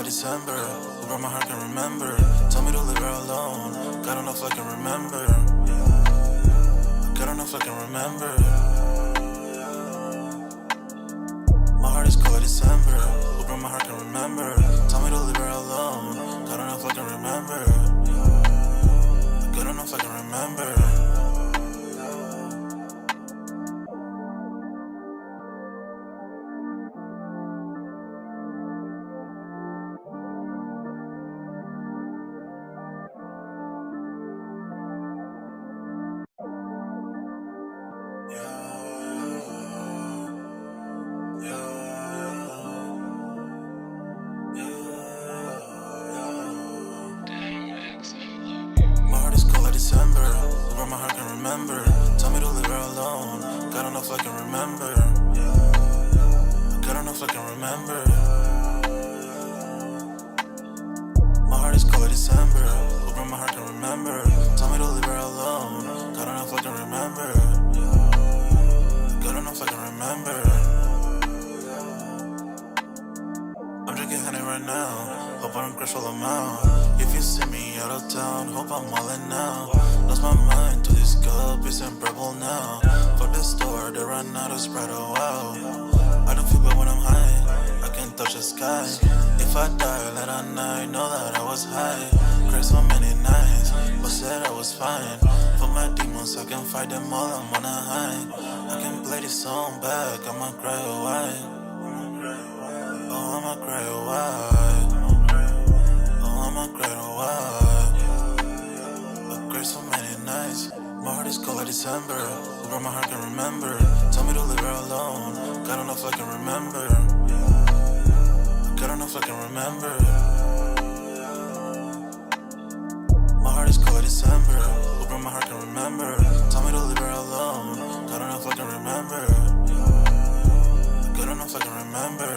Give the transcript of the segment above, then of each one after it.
December. Who broke my heart can remember. Told me to leave her alone. God don't know if I can remember. God don't know if I can remember. My heart is cold like December. Who broke my heart can remember. Told me to leave her alone. God don't know if I can remember. God don't know if I can remember. My heart is cold like December. Where my heart can remember. Tell me to leave her alone. God don't know if I can remember. God don't know if I can remember. My heart is cold like December. Where my heart can remember. Tell me to leave her alone. God don't know if I can remember. God don't know if I can remember. I'm drinking honey right now. Hope I don't crash all them out. If you see me out of town, hope I'm all in now. Lost my mind to this cup, it's unbearable now. Fuck the store, they run out of Sprite, oh wow. I don't feel bad when I'm high, I can't touch the sky. If I die late at night, know that I was high. Cried so many nights, but said I was fine. For my demons, I can fight them all, I'm on a high. I can play this song back, I'ma cry a while. Oh, I'ma cry a while. Oh, I'ma cry a while. I cried so many nights. My heart is cold like December. Who broke my heart can remember. Tell me to leave her alone. God don't know if I can remember. God don't know if I can remember. My heart is cold like December. Who broke my heart can remember. Tell me to leave her alone. God don't know if I can remember. God don't know if I can remember.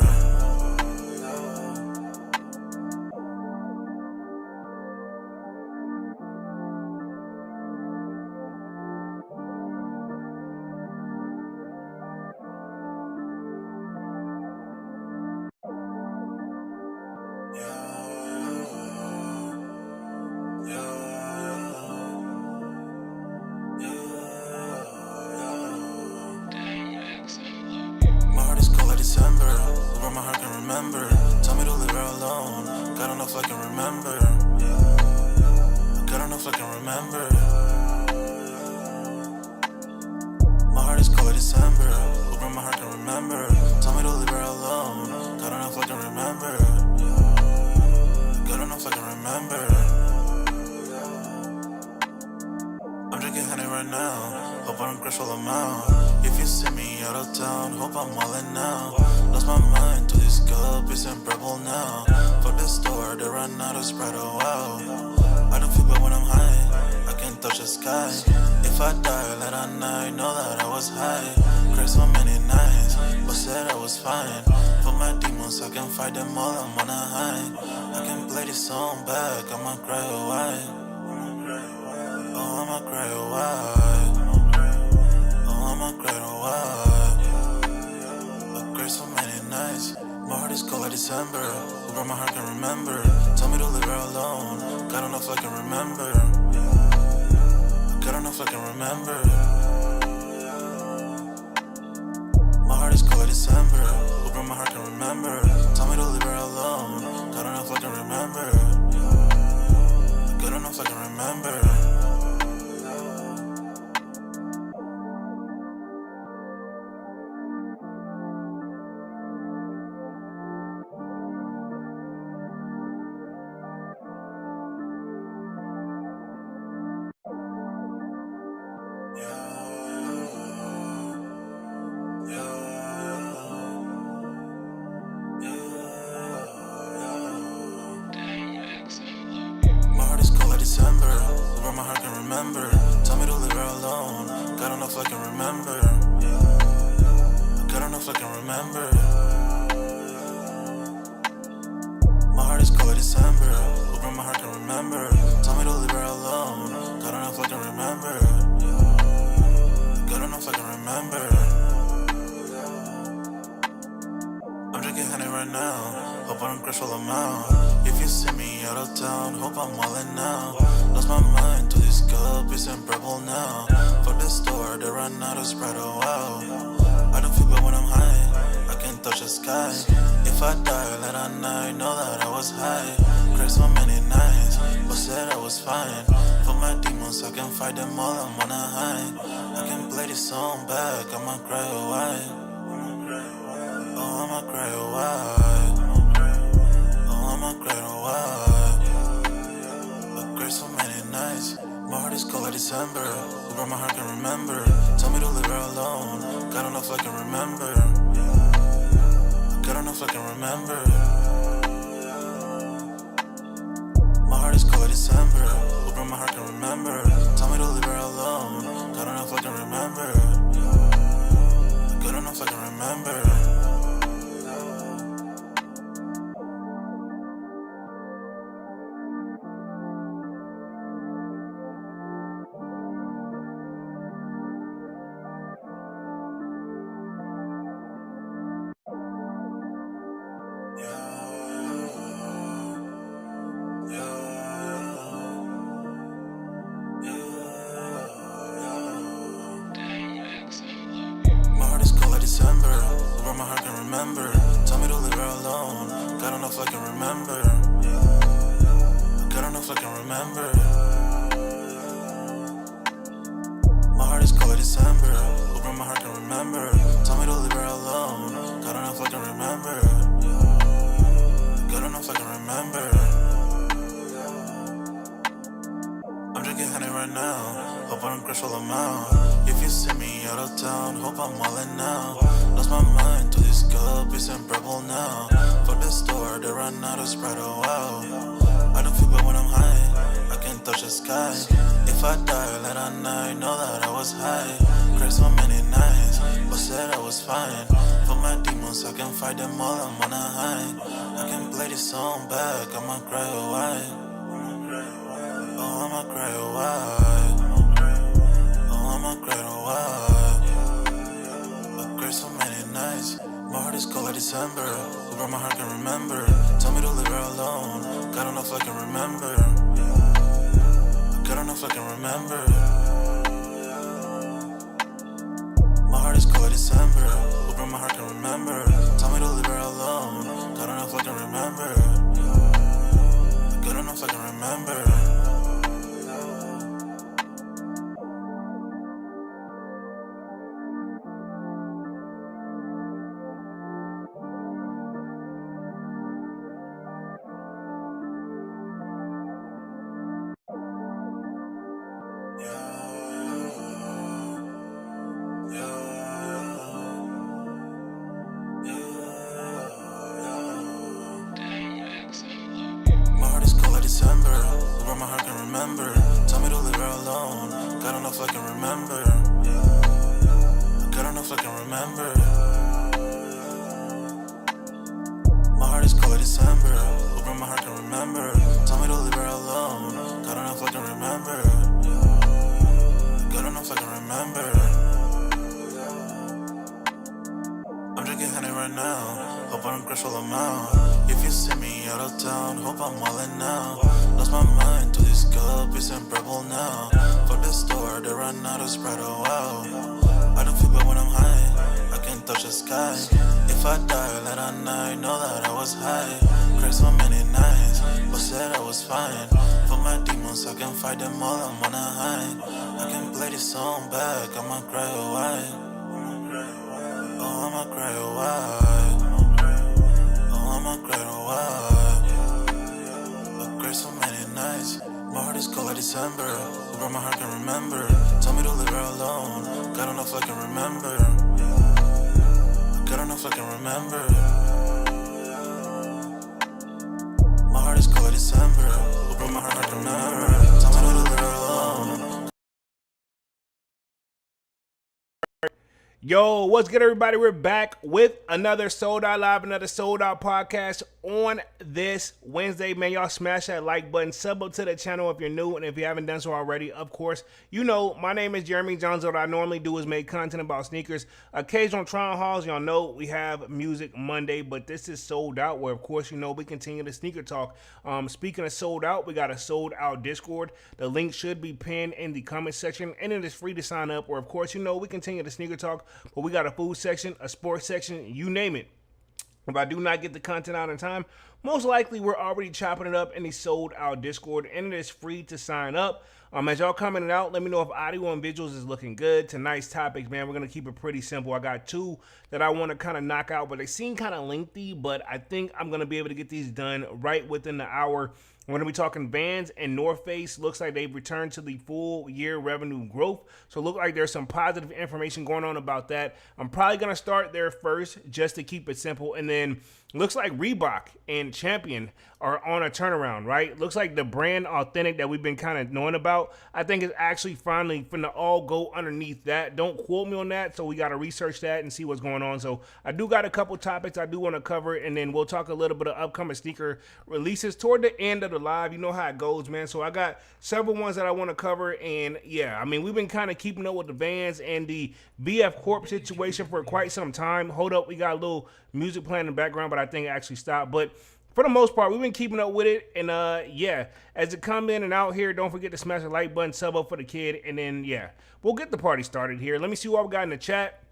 My heart is cold like December. Where my heart can remember. Tell me to leave her alone. God don't know if I can remember. God don't know if I can remember. My heart is cold like December. Where my heart can remember. Tell me to leave her alone. God don't know if I can remember. God don't know if I can remember. I'm drinking honey right now. Hope I don't crash all them out. If you see me out of town, hope I'm all in now. Lost my mind to this cup, it's unbearable now. Fuck the store, they run out of Sprite, oh wow. I don't feel bad when I'm high, I can't touch the sky. If I die late at night, know that I was high. Cried so many nights, but said I was fine. For my demons, I can fight them all, I'm on a high. I can play this song back, I'ma cry a while. Oh, I'ma cry a while. Oh, I'ma cry a while. I cried so many nights. My heart is cold like December. Who broke my heart can remember. Tell me to leave her alone. God don't know if I can remember. God don't know if I can remember. My heart is cold like December. Who broke my heart can remember. Tell me to leave her alone. God don't know if I can remember. God don't know if I can remember. My heart is cold like December. Where my heart can remember. Tell me to leave her alone. God don't know if I can remember. God don't know if I can remember. My heart is cold like December. Where my heart can remember. Tell me to leave her alone. God don't know if I can remember. God don't know if I can remember. I'm drinking honey right now. Hope I don't crash while I'm out. If you see me out of town, hope I'm wildin' now. Lost my mind to this cup, it's unbearable now. For the store, they run out of Sprite, oh wow. I don't feel bad when I'm high, I can't touch the sky. If I die late at night, know that I was high. Cried so many nights, but said I was fine. For my demons, I can fight them all, I'm on a high. I can play this song back, I'ma cry a while. Oh, I'ma cry a while. Oh, I'ma cry a while. I cried so many nights. My heart is cold like December. Where my heart can remember. Tell me to leave her alone. God don't know if I can remember. God don't know if I can remember. My heart is cold like December. Where my heart can remember. Tell me to leave her alone. God don't know if I can remember. God don't know if I can remember. My heart is cold like December. Where my heart can remember. Tell me to leave her alone. God don't know if I can remember. God don't know if I can remember. My heart is cold like December. Where my heart can remember. Tell me to leave her alone. God don't know if I can remember. God don't know if I can remember. I'm drinking honey right now. Hope I don't crash while I'm out. If you see me out of town, hope I'm wildin' now. Lost my mind to this cup, it's unbearable now. For the store, they run out of Sprite, oh wow. I don't feel bad when I'm high, I can't touch the sky. If I die late at night, know that I was high. Cried so many nights, but said I was fine. For my demons, I can fight them all, I'm on a high. I can play this song back, I'ma cry a while. Oh, I'ma cry a while. Oh, I'ma cry a while. I cried so many nights. My heart is cold like December. Where my heart can remember. Tell me to leave her alone. God don't know if I can remember. God don't know if I can remember. My heart is cold like December. Where my heart can remember. Tell me to leave her alone. God don't know if I can remember. God don't know if I can remember. My heart is cold like December. Where my heart can remember. Tell me to leave her alone. God don't know if I can remember. God don't know if I can remember. My heart is cold like December. Where my heart can remember. Tell me to leave her alone. God don't know if I can remember. God don't know if I can remember. I'm drinking honey right now. Hope I don't crash while I'm out. If you see me out of town, hope I'm wildin' now. Lost my mind to this cup, it's unbearable now. For the store, they run out of Sprite, oh wow. I don't feel bad when I'm high, I can't touch the sky. If I die late at night, know that I was high. Cried so many nights, but said I was fine. For my demons, I can fight them all, I'm on a high. I can play this song back, I'ma cry a while. Oh, I'ma cry a while. Oh, I'ma cry a while. I cried so many nights. My heart is cold like December. Where my heart can remember. Tell me to leave her alone. God don't know if I can remember. God don't know if I can remember. My heart is cold like December. Where my heart can remember. Tell me to leave her alone. Yo, what's good, everybody? We're back with another Sold Out Live, another Sold Out podcast on this Wednesday, man. Y'all smash that like button, sub up to the channel if you're new, and if you haven't done so already, of course, you know, my name is Jeremy Jones. What I normally do is make content about sneakers. Occasional Tron Halls, y'all know we have Music Monday, but this is sold out, where, of course, you know, we continue the sneaker talk. Speaking of sold out, we got a sold out Discord. The link should be pinned in the comment section, and it is free to sign up, where, of course, you know, we continue the sneaker talk, but we got a food section, a sports section, you name it. If I do not get the content out in time, most likely we're already chopping it up in the sold out Discord, and it is free to sign up. As y'all coming out, let me know if audio and visuals is looking good. Tonight's topics, man, we're gonna keep it pretty simple. I got two that I want to kind of knock out, but they seem kind of lengthy, but I think I'm gonna be able to get these done right within the hour. We're going to be talking Vans and North Face. Looks like they've returned to the full year revenue growth. So look like there's some positive information going on about that. I'm probably going to start there first just to keep it simple. And then looks like Reebok and Champion are on a turnaround, right? Looks like the brand authentic that we've been kind of knowing about, I think is actually finally finna all go underneath that. Don't quote me on that. So we got to research that and see what's going on. So I do got a couple topics I do want to cover, and then we'll talk a little bit of upcoming sneaker releases toward the end of the live. You know how it goes, man. So I got several ones that I want to cover, and yeah, I mean, we've been kind of keeping up with the Vans and the VF Corp situation for quite some time. Hold up, we got a little music playing in the background, but I think it actually stopped. But for the most part, we've been keeping up with it, and yeah, as it come in and out here, don't forget to smash the like button, sub up for the kid, and then yeah, we'll get the party started here. Let me see what we got in the chat.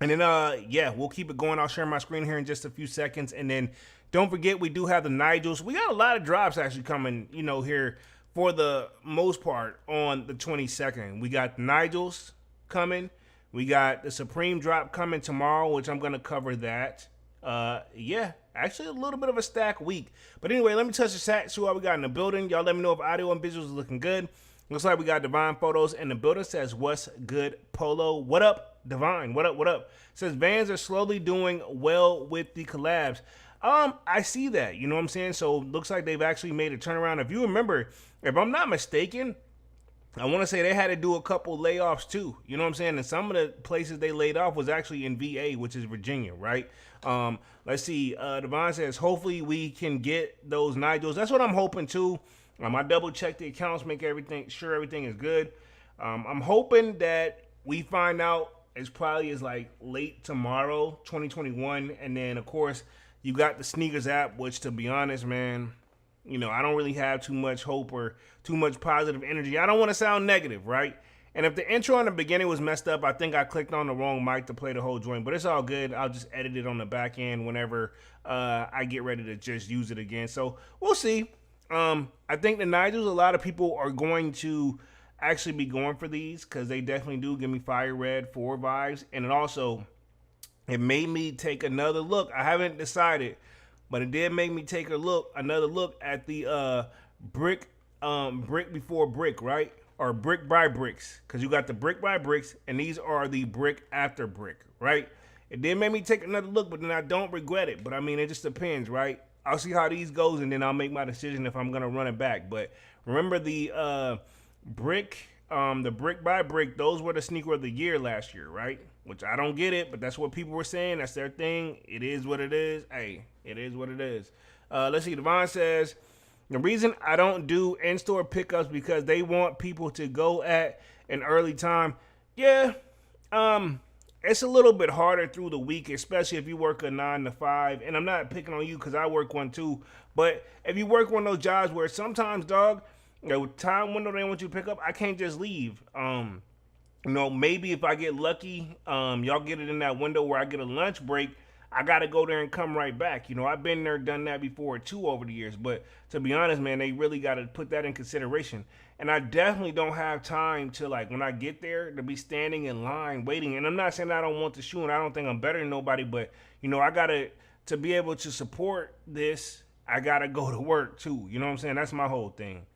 And then, yeah, we'll keep it going. I'll share my screen here in just a few seconds. And then don't forget, we do have the Nigels. We got a lot of drops actually coming, you know, here for the most part on the 22nd. We got the Nigels coming. We got the Supreme drop coming tomorrow, which I'm going to cover that. Yeah, actually a little bit of a stack week. But anyway, let me touch the chat, see what we got in the building. Y'all let me know if audio and visuals is looking good. Looks like we got Divine Photos in the building. Says, what's good, Polo? What up, Divine? What up, what up? Says, Vans are slowly doing well with the collabs. I see that. You know what I'm saying? So, looks like they've actually made a turnaround. If you remember, if I'm not mistaken, I want to say they had to do a couple layoffs too. You know what I'm saying? And some of the places they laid off was actually in VA, which is Virginia, right? Let's see. Divine says, hopefully we can get those Nigels. That's what I'm hoping too. I double check the accounts, make sure everything is good. I'm hoping that we find out as probably as like late tomorrow, 2021. And then of course you got the sneakers app, which to be honest, man, you know, I don't really have too much hope or too much positive energy. I don't want to sound negative, right? And if the intro in the beginning was messed up, I think I clicked on the wrong mic to play the whole joint, but it's all good. I'll just edit it on the back end whenever I get ready to just use it again. So we'll see. I think the Nigels, a lot of people are going to actually be going for these because they definitely do give me fire red 4 vibes. And it made me take another look. I haven't decided, but it did make me take another look at the brick before brick, right? Or brick by bricks, because you got the brick by bricks, and these are the brick after brick, right? It did make me take another look, but then I don't regret it. But I mean, it just depends, right? I'll see how these goes, and then I'll make my decision if I'm gonna run it back. But remember the brick by brick, those were the sneaker of the year last year, right? Which I don't get it, but that's what people were saying. That's their thing. It is what it is. Hey, it is what it is. Let's see. Devon says, the reason I don't do in-store pickups because they want people to go at an early time. Yeah, it's a little bit harder through the week, especially if you work a 9 to 5. And I'm not picking on you because I work one too. But if you work one of those jobs where sometimes, dog, the time window they want you to pick up, I can't just leave. You know, maybe if I get lucky, y'all get it in that window where I get a lunch break, I got to go there and come right back. You know, I've been there, done that before too over the years. But to be honest, man, they really got to put that in consideration. And I definitely don't have time to, like, when I get there, to be standing in line waiting. And I'm not saying I don't want the shoe and I don't think I'm better than nobody. But, you know, I got to be able to support this, I got to go to work too. You know what I'm saying? That's my whole thing.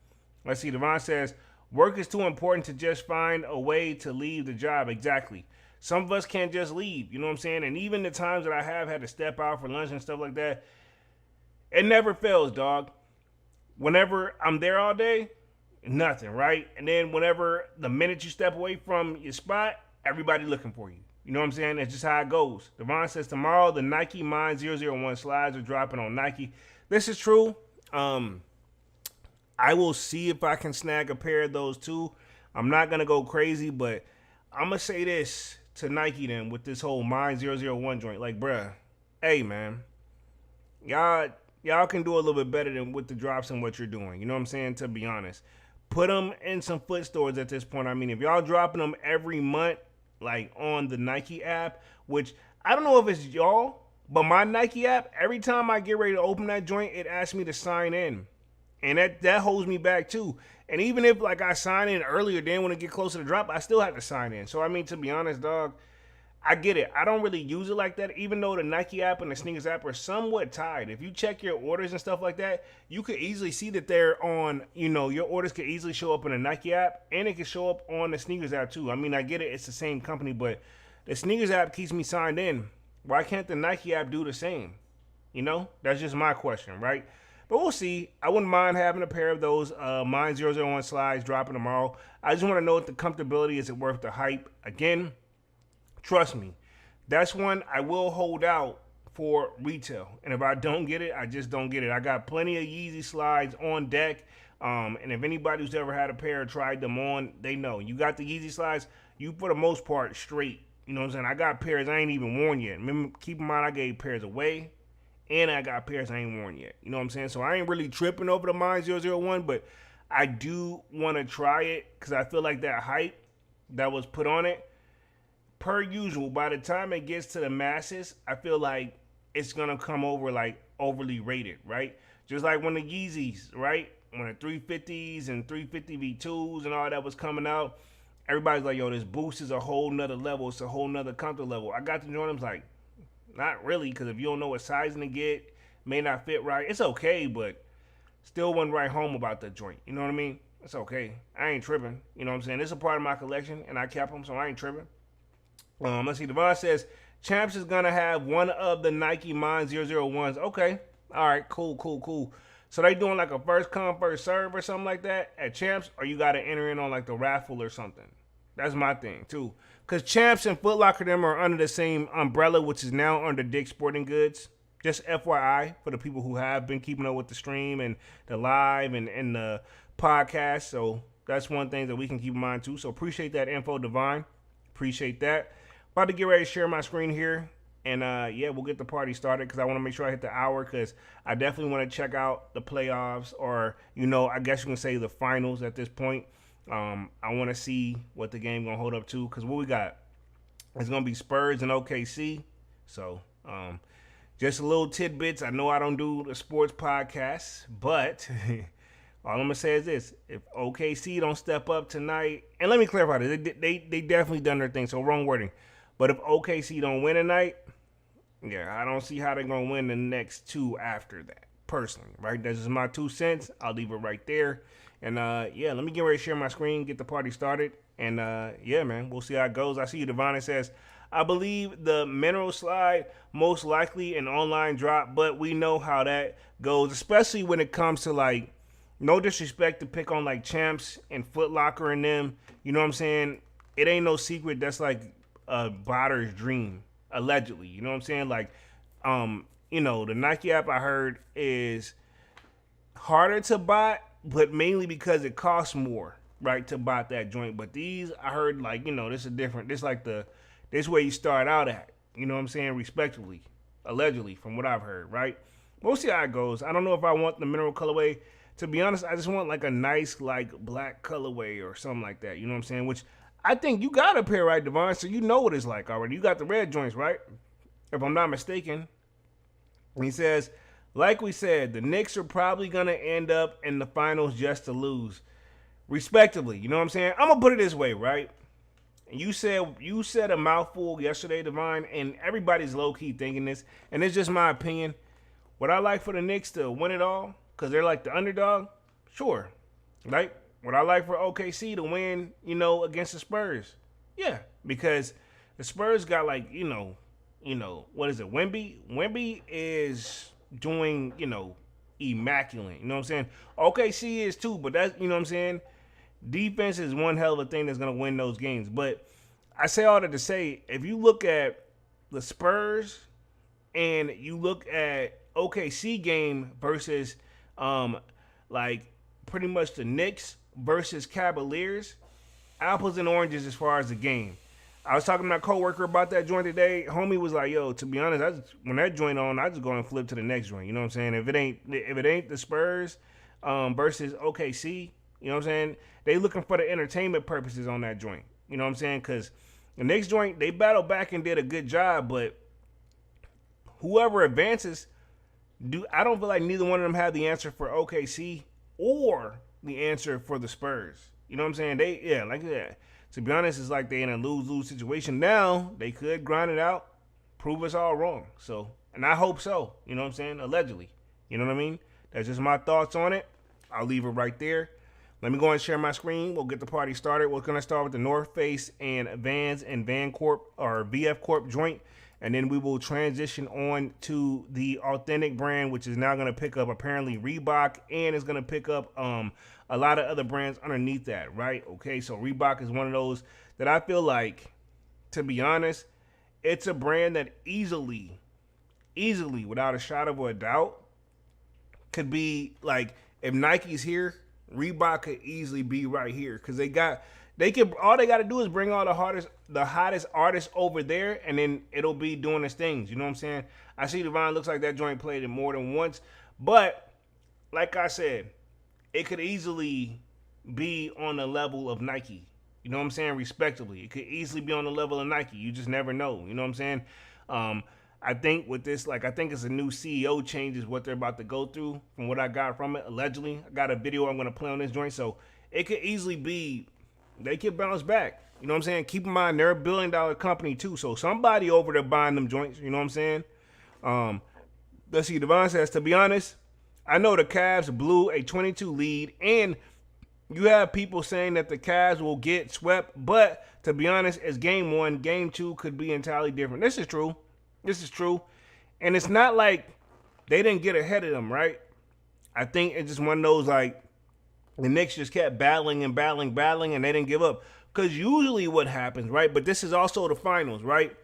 Let's see. Devon says, work is too important to just find a way to leave the job. Exactly. Some of us can't just leave, you know what I'm saying? And even the times that I have had to step out for lunch and stuff like that, it never fails, dog. Whenever I'm there all day, nothing, right? And then whenever the minute you step away from your spot, everybody looking for you. You know what I'm saying? That's just how it goes. Devon says tomorrow the Nike Mind 001 slides are dropping on Nike. This is true. I will see if I can snag a pair of those too. I'm not gonna go crazy, but I'm gonna say this to Nike then with this whole Mind 001 joint. Like, bruh, hey man, y'all can do a little bit better than with the drops and what you're doing. You know what I'm saying? To be honest, put them in some foot stores at this point. I mean, if y'all dropping them every month, like on the Nike app, which I don't know if it's y'all, but my Nike app, every time I get ready to open that joint, it asks me to sign in. And that holds me back too. And even if like I sign in earlier, then when it get closer to drop, I still have to sign in. So I mean, to be honest, dog, I get it. I don't really use it like that, even though the Nike app and the sneakers app are somewhat tied. If you check your orders and stuff like that, you could easily see that they're on, your orders could easily show up in the Nike app and it can show up on the sneakers app too. I mean, I get it. It's the same company, but the sneakers app keeps me signed in. Why can't the Nike app do the same? That's just my question, right? But we'll see. I wouldn't mind having a pair of those Mind 001 slides dropping tomorrow. I just want to know what the comfortability is. It worth the hype? Again, trust me, that's one I will hold out for retail. And if I don't get it, I just don't get it. I got plenty of Yeezy slides on deck. And if anybody who's ever had a pair or tried them on, they know. You got the Yeezy slides, you for the most part straight. You know what I'm saying? I got pairs I ain't even worn yet. Remember, keep in mind I gave pairs away. And I got pairs I ain't worn yet. You know what I'm saying? So I ain't really tripping over the Mind 001, but I do want to try it because I feel like that hype that was put on it, per usual, by the time it gets to the masses, I feel like it's going to come over like overly rated, right? Just like when the Yeezys, right? When the 350s and 350 V2s and all that was coming out, everybody's like, yo, this boost is a whole nother level. It's a whole nother comfort level. I got to join them like, not really, because if you don't know what sizing to get, may not fit right. It's okay, but still wasn't right home about the joint. You know what I mean? It's okay. I ain't tripping. You know what I'm saying? It's a part of my collection, and I kept them, so I ain't tripping. Let's see. Devon says, Champs is going to have one of the Nike Mind 001s. Okay. All right. Cool. So they doing like a first come, first serve or something like that at Champs, or you got to enter in on like the raffle or something? That's my thing, too. Because Champs and Foot Locker them are under the same umbrella, which is now under Dick's Sporting Goods. Just FYI for the people who have been keeping up with the stream and the live and the podcast. So that's one thing that we can keep in mind, too. So appreciate that info, Divine. Appreciate that. About to get ready to share my screen here. And, we'll get the party started because I want to make sure I hit the hour because I definitely want to check out the playoffs or, I guess you can say the finals at this point. I want to see what the game going to hold up to because what we got is going to be Spurs and OKC. So, just a little tidbits. I know I don't do the sports podcasts, but all I'm going to say is this. If OKC don't step up tonight, and let me clarify this. They definitely done their thing, so wrong wording. But if OKC don't win tonight, I don't see how they're going to win the next two after that, personally, right? That's just my 2 cents. I'll leave it right there. And, let me get ready to share my screen, get the party started. And, man, we'll see how it goes. I see you, Devon, says, I believe the mineral slide most likely an online drop, but we know how that goes, especially when it comes to, like, no disrespect to pick on, like, Champs and Foot Locker and them. You know what I'm saying? It ain't no secret that's, like, a botter's dream, allegedly. You know what I'm saying? Like, the Nike app I heard is harder to bot, but mainly because it costs more, right, to bot that joint. But these, I heard, like, this is different. This like this where you start out at. You know what I'm saying? Respectively, allegedly, from what I've heard, right? We'll see how it goes. I don't know if I want the mineral colorway. To be honest, I just want like a nice like black colorway or something like that. You know what I'm saying? Which I think you got a pair, right, Devon? So you know what it's like already. You got the red joints, right? If I'm not mistaken. And he says, like we said, the Knicks are probably going to end up in the finals just to lose, respectively. You know what I'm saying? I'm going to put it this way, right? You said a mouthful yesterday, Divine, and everybody's low-key thinking this, and it's just my opinion. Would I like for the Knicks to win it all because they're like the underdog? Sure. Right? Would I like for OKC to win, against the Spurs? Yeah, because the Spurs got like, what is it? Wemby? Wemby is doing, immaculate. You know what I'm saying? OKC is too, but that's, you know what I'm saying? Defense is one hell of a thing that's going to win those games. But I say all that to say, if you look at the Spurs and you look at OKC game versus like pretty much the Knicks versus Cavaliers, apples and oranges as far as the game. I was talking to my coworker about that joint today. Homie was like, "Yo, to be honest, when that joint on, I just go and flip to the next joint." You know what I'm saying? If it ain't the Spurs versus OKC, you know what I'm saying? They looking for the entertainment purposes on that joint. You know what I'm saying? Because the next joint they battled back and did a good job, but whoever advances, I don't feel like neither one of them have the answer for OKC or the answer for the Spurs. You know what I'm saying? Like that. To be honest, it's like they in a lose-lose situation. Now they could grind it out, prove us all wrong. So, and I hope so. You know what I'm saying? Allegedly. You know what I mean? That's just my thoughts on it. I'll leave it right there. Let me go and share my screen. We'll get the party started. We're gonna start with the North Face and Vans and Van Corp or VF Corp joint. And then we will transition on to the Authentic brand, which is now going to pick up apparently Reebok and is going to pick up a lot of other brands underneath that, right? Okay, so Reebok is one of those that I feel like, to be honest, it's a brand that easily, without a shadow of a doubt, could be like, if Nike's here, Reebok could easily be right here because all they got to do is bring all the hottest artists over there, and then it'll be doing its things. You know what I'm saying? I see Divine looks like that joint played it more than once, but like I said, it could easily be on the level of Nike. You know what I'm saying? Respectively, it could easily be on the level of Nike. You just never know. You know what I'm saying? I think with this, I think it's a new CEO changes what they're about to go through. From what I got from it, allegedly, I got a video I'm gonna play on this joint, so it could easily be. They could bounce back. You know what I'm saying? Keep in mind, they're a $1 billion company too. So somebody over there buying them joints. You know what I'm saying? Let's see. Devon says, to be honest, I know the Cavs blew a 22 lead. And you have people saying that the Cavs will get swept. But to be honest, it's game one. Game two could be entirely different. This is true. And it's not like they didn't get ahead of them, right? I think it's just one of those the Knicks just kept battling, and they didn't give up. Because usually what happens, right? But this is also the finals, right?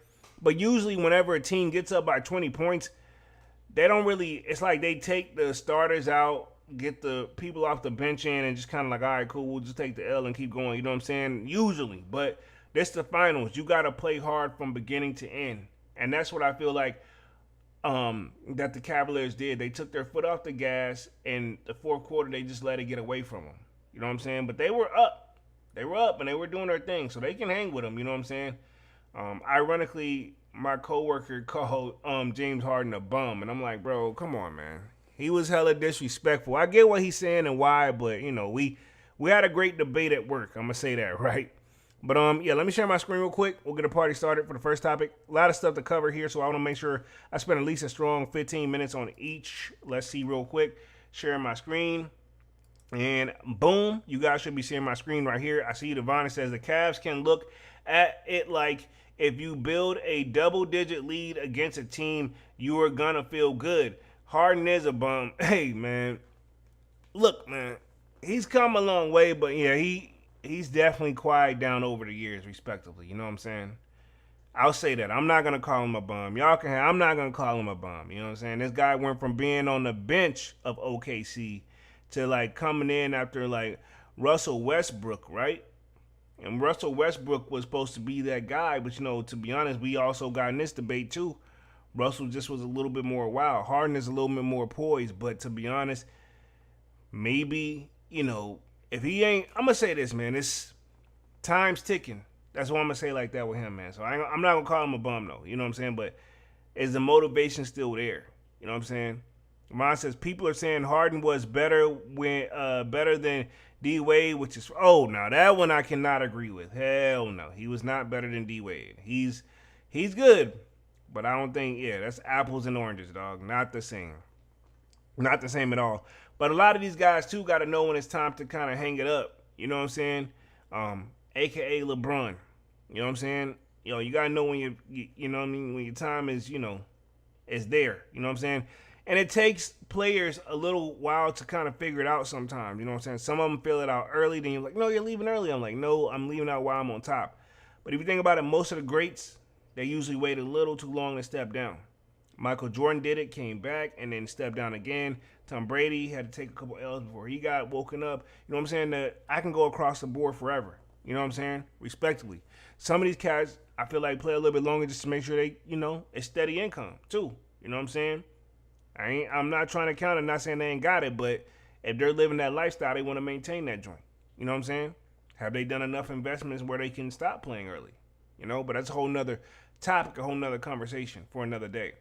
But usually whenever a team gets up by 20 points, they don't really, it's like they take the starters out, get the people off the bench in, and just kind of like, all right, cool, we'll just take the L and keep going. You know what I'm saying? Usually. But this the finals. You got to play hard from beginning to end. And that's what I feel like that the Cavaliers did. They took their foot off the gas, and the fourth quarter they just let it get away from them. You know what I'm saying? But they were up. And they were doing their thing, so they can hang with them. You know what I'm saying? Ironically, my coworker called James Harden a bum, and I'm like, bro, come on, man. He was hella disrespectful. I get what he's saying and why, but we had a great debate at work. I'm gonna say that, right? But let me share my screen real quick. We'll get a party started for the first topic. A lot of stuff to cover here, so I want to make sure I spend at least a strong 15 minutes on each. Let's see real quick. Sharing my screen. And boom, you guys should be seeing my screen right here. I see Devon says the Cavs can look at it like if you build a double-digit lead against a team, you are going to feel good. Harden is a bum. Hey, man. Look, man. He's come a long way, but yeah, he's definitely quieted down over the years, respectively. You know what I'm saying? I'll say that. I'm not going to call him a bum. I'm not going to call him a bum. You know what I'm saying? This guy went from being on the bench of OKC to coming in after Russell Westbrook, right? And Russell Westbrook was supposed to be that guy, but to be honest, we also got in this debate too. Russell just was a little bit more wild. Harden is a little bit more poised, but to be honest, maybe, if he ain't, I'm going to say this, man, it's time's ticking. That's what I'm going to say like that with him, man. So I'm not going to call him a bum, though. You know what I'm saying? But is the motivation still there? You know what I'm saying? Ron says people are saying Harden was better than D Wade, which is now that one I cannot agree with. Hell no, he was not better than D Wade. He's good, but I don't think that's apples and oranges, dog. Not the same at all. But a lot of these guys too got to know when it's time to kind of hang it up. You know what I'm saying? AKA LeBron. You know what I'm saying? You got to know when you know what I mean, when your time is is there. You know what I'm saying? And it takes players a little while to kind of figure it out sometimes. You know what I'm saying? Some of them feel it out early. Then you're like, no, you're leaving early. I'm like, no, I'm leaving out while I'm on top. But if you think about it, most of the greats, they usually wait a little too long to step down. Michael Jordan did it, came back, and then stepped down again. Tom Brady had to take a couple L's before he got woken up. You know what I'm saying? That I can go across the board forever. You know what I'm saying? Respectively. Some of these cats, I feel like play a little bit longer just to make sure they, it's steady income too. You know what I'm saying? I'm not trying to count it, not saying they ain't got it, but if they're living that lifestyle, they want to maintain that joint. You know what I'm saying? Have they done enough investments where they can stop playing early? But that's a whole nother topic, a whole nother conversation for another day.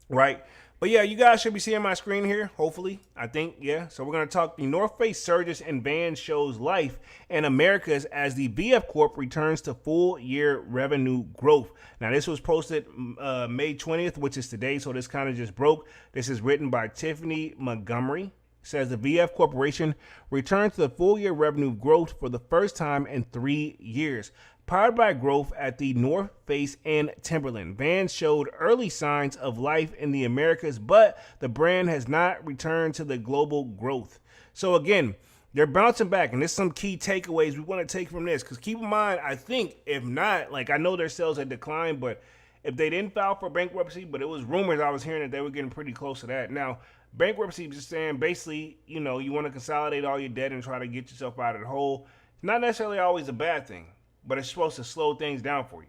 Right? But yeah, you guys should be seeing my screen here, hopefully. I think, yeah. So we're going to talk the North Face surges and Vans shows life in Americas as the VF Corp returns to full year revenue growth. Now, this was posted May 20th, which is today, so this kind of just broke. This is written by Tiffany Montgomery. It says the VF Corporation returned to the full year revenue growth for the first time in 3 years. Powered by growth at the North Face and Timberland, Vans showed early signs of life in the Americas, but the brand has not returned to the global growth. So again, they're bouncing back, and there's some key takeaways we want to take from this. Because keep in mind, I think if not, I know their sales had declined, but if they didn't file for bankruptcy, but it was rumors I was hearing that they were getting pretty close to that. Now, bankruptcy is just saying basically, you want to consolidate all your debt and try to get yourself out of the hole. It's not necessarily always a bad thing, but it's supposed to slow things down for you.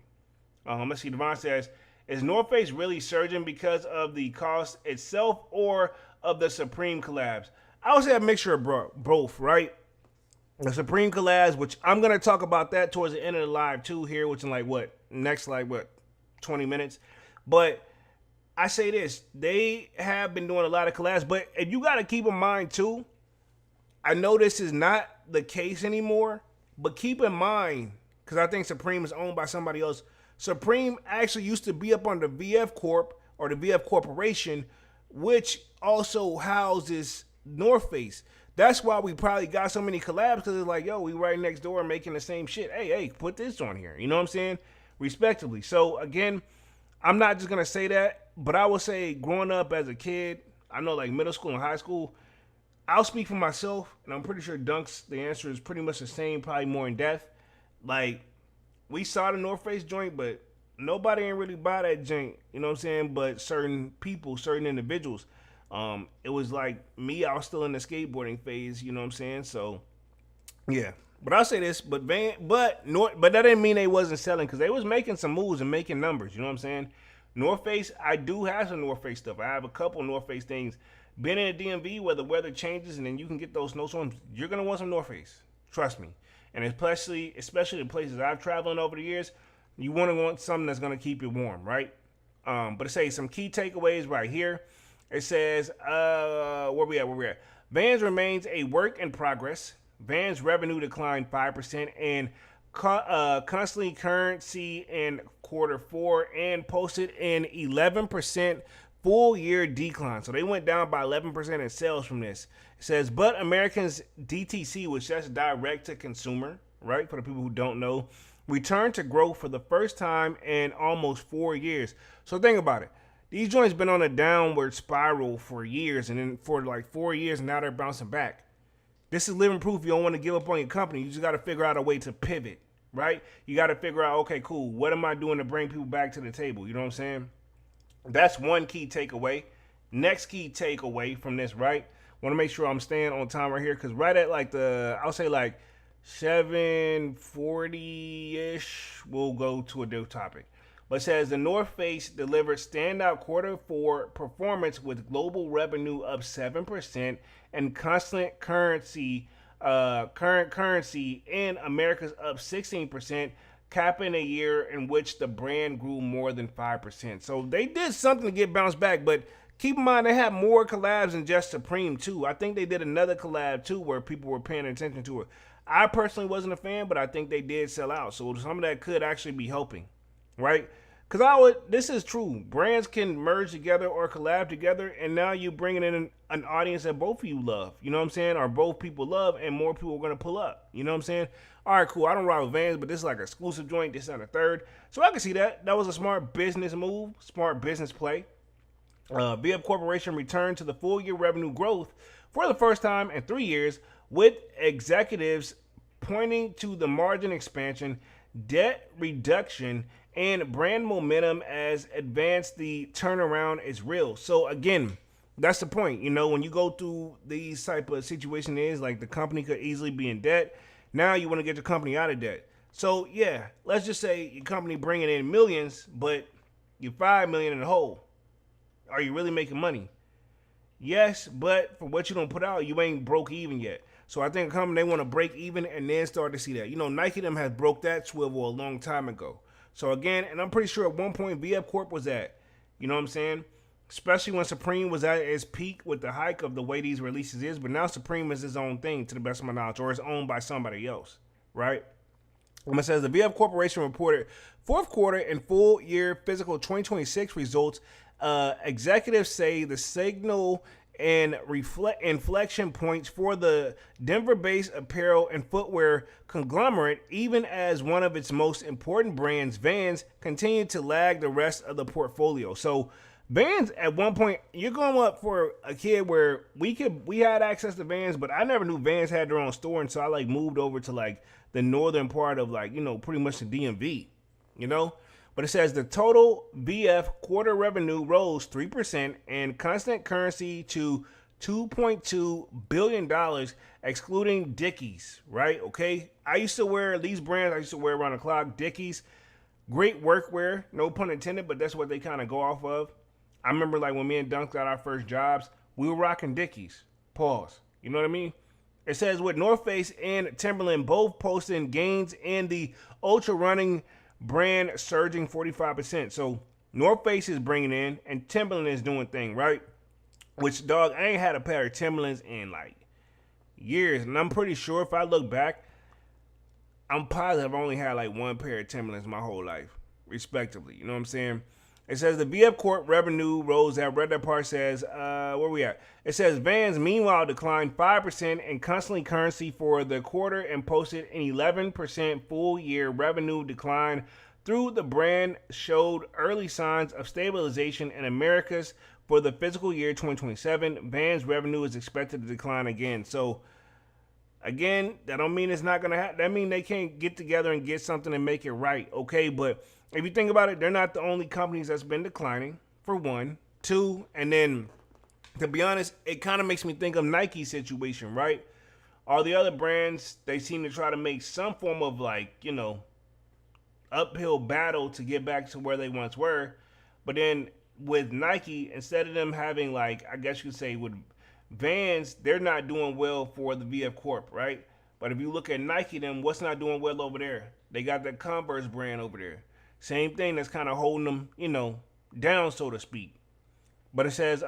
Let's see, Devon says, is North Face really surging because of the cost itself or of the Supreme collabs? I would say a mixture of both, right? The Supreme collabs, which I'm going to talk about that towards the end of the live too here, which in next 20 minutes. But I say this, they have been doing a lot of collabs, but if you got to keep in mind too, I know this is not the case anymore, but keep in mind, because I think Supreme is owned by somebody else. Supreme actually used to be up on the VF Corp or the VF Corporation, which also houses North Face. That's why we probably got so many collabs, because it's like, yo, we right next door making the same shit. Hey, put this on here. You know what I'm saying? Respectively. So again, I'm not just gonna say that, but I will say growing up as a kid, I know middle school and high school, I'll speak for myself, and I'm pretty sure Dunk's, the answer is pretty much the same, probably more in depth. We saw the North Face joint, but nobody ain't really buy that joint, you know what I'm saying? But certain people, certain individuals. It was me, I was still in the skateboarding phase, you know what I'm saying? So, yeah. But I'll say this, but that didn't mean they wasn't selling, because they was making some moves and making numbers, you know what I'm saying? North Face, I do have some North Face stuff. I have a couple North Face things. Being in the DMV where the weather changes and then you can get those snowstorms, you're going to want some North Face. Trust me. And especially the places I've traveled over the years, you want something that's going to keep you warm, right? But it says some key takeaways right here. It says, where we at? Vans remains a work in progress. Vans revenue declined 5% and constantly currency in Q4 and posted an 11% full year decline. So they went down by 11% in sales from this. It says, but Americans DTC, which that's direct to consumer, right? For the people who don't know, returned to growth for the first time in almost 4 years. So think about it. These joints been on a downward spiral for years, and then for 4 years, now they're bouncing back. This is living proof you don't want to give up on your company. You just got to figure out a way to pivot, right? You got to figure out, okay, cool, what am I doing to bring people back to the table? You know what I'm saying? That's one key takeaway. Next key takeaway from this, right? Want to make sure I'm staying on time right here, because right at I'll say 7:40-ish, we'll go to a new topic. But it says the North Face delivered standout Q4 performance with global revenue up 7% and constant currency, current currency in Americas up 16%, capping a year in which the brand grew more than 5%. So they did something to get bounced back, but keep in mind they have more collabs than just Supreme too. I think they did another collab too where people were paying attention to it. I personally wasn't a fan, but I think they did sell out. So some of that could actually be helping, right? Because this is true. Brands can merge together or collab together, and now you're bringing in an audience that both of you love. You know what I'm saying? Or both people love, and more people are going to pull up. You know what I'm saying? All right, cool. I don't ride with Vans, but this is exclusive joint. This is on the third. So I can see that. That was a smart business move, smart business play. VF Corporation returned to the full year revenue growth for the first time in 3 years, with executives pointing to the margin expansion debt reduction, and brand momentum as advanced the turnaround is real. So again, that's the point. You know, when you go through these type of situation is like the company could easily be in debt. Now you want to get your company out of debt. So yeah, let's just say your company bringing in millions, but you're 5 million in the hole. Are you really making money? Yes, but for what you don't put out, you ain't broke even yet. So I think a company they want to break even and then start to see that. You know, Nike them has broke that swivel a long time ago. So again, and I'm pretty sure at one point VF Corp was at, you know what I'm saying? Especially when Supreme was at its peak with the hike of the way these releases is, but now Supreme is its own thing to the best of my knowledge, or it's owned by somebody else, right? It says the VF Corporation reported fourth quarter and full year fiscal 2026 results. Executives say the signal and inflection points for the Denver-based apparel and footwear conglomerate, even as one of its most important brands, Vans, continued to lag the rest of the portfolio. So Vans, at one point, you're going up for a kid where we had access to Vans, but I never knew Vans had their own store, and so I like moved over to like the northern part of like, you know, pretty much the DMV, you know. But it says the total VF quarter revenue rose 3% in constant currency to $2.2 billion, excluding Dickies, right? Okay. I used to wear these brands, I used to wear around the clock. Dickies, great workwear, no pun intended, but that's what they kind of go off of. I remember like when me and Dunk got our first jobs, we were rocking Dickies. Pause. You know what I mean? It says with North Face and Timberland both posting gains in the ultra running brand surging 45%. So North Face is bringing in and Timberland is doing thing, right? Which, dog, I ain't had a pair of Timberlands in like years. And I'm pretty sure if I look back, I'm positive I've only had like one pair of Timberlands my whole life, respectively. You know what I'm saying? It says the VF Corp revenue rose. That read that part says, where we at? It says Vans, meanwhile, declined 5% in constant currency for the quarter and posted an 11% full year revenue decline. Through the brand showed early signs of stabilization in Americas for the fiscal year 2027. Vans revenue is expected to decline again. So, again, that don't mean it's not going to happen. That mean they can't get together and get something and make it right, okay? But if you think about it, they're not the only companies that's been declining, for one. Two, and then, to be honest, it kind of makes me think of Nike's situation, right? All the other brands, they seem to try to make some form of like, you know, uphill battle to get back to where they once were. But then with Nike, instead of them having like, I guess you could say with Vans, they're not doing well for the VF Corp, right? But if you look at Nike, then what's not doing well over there? They got that Converse brand over there. Same thing that's kind of holding them, you know, down, so to speak. But it says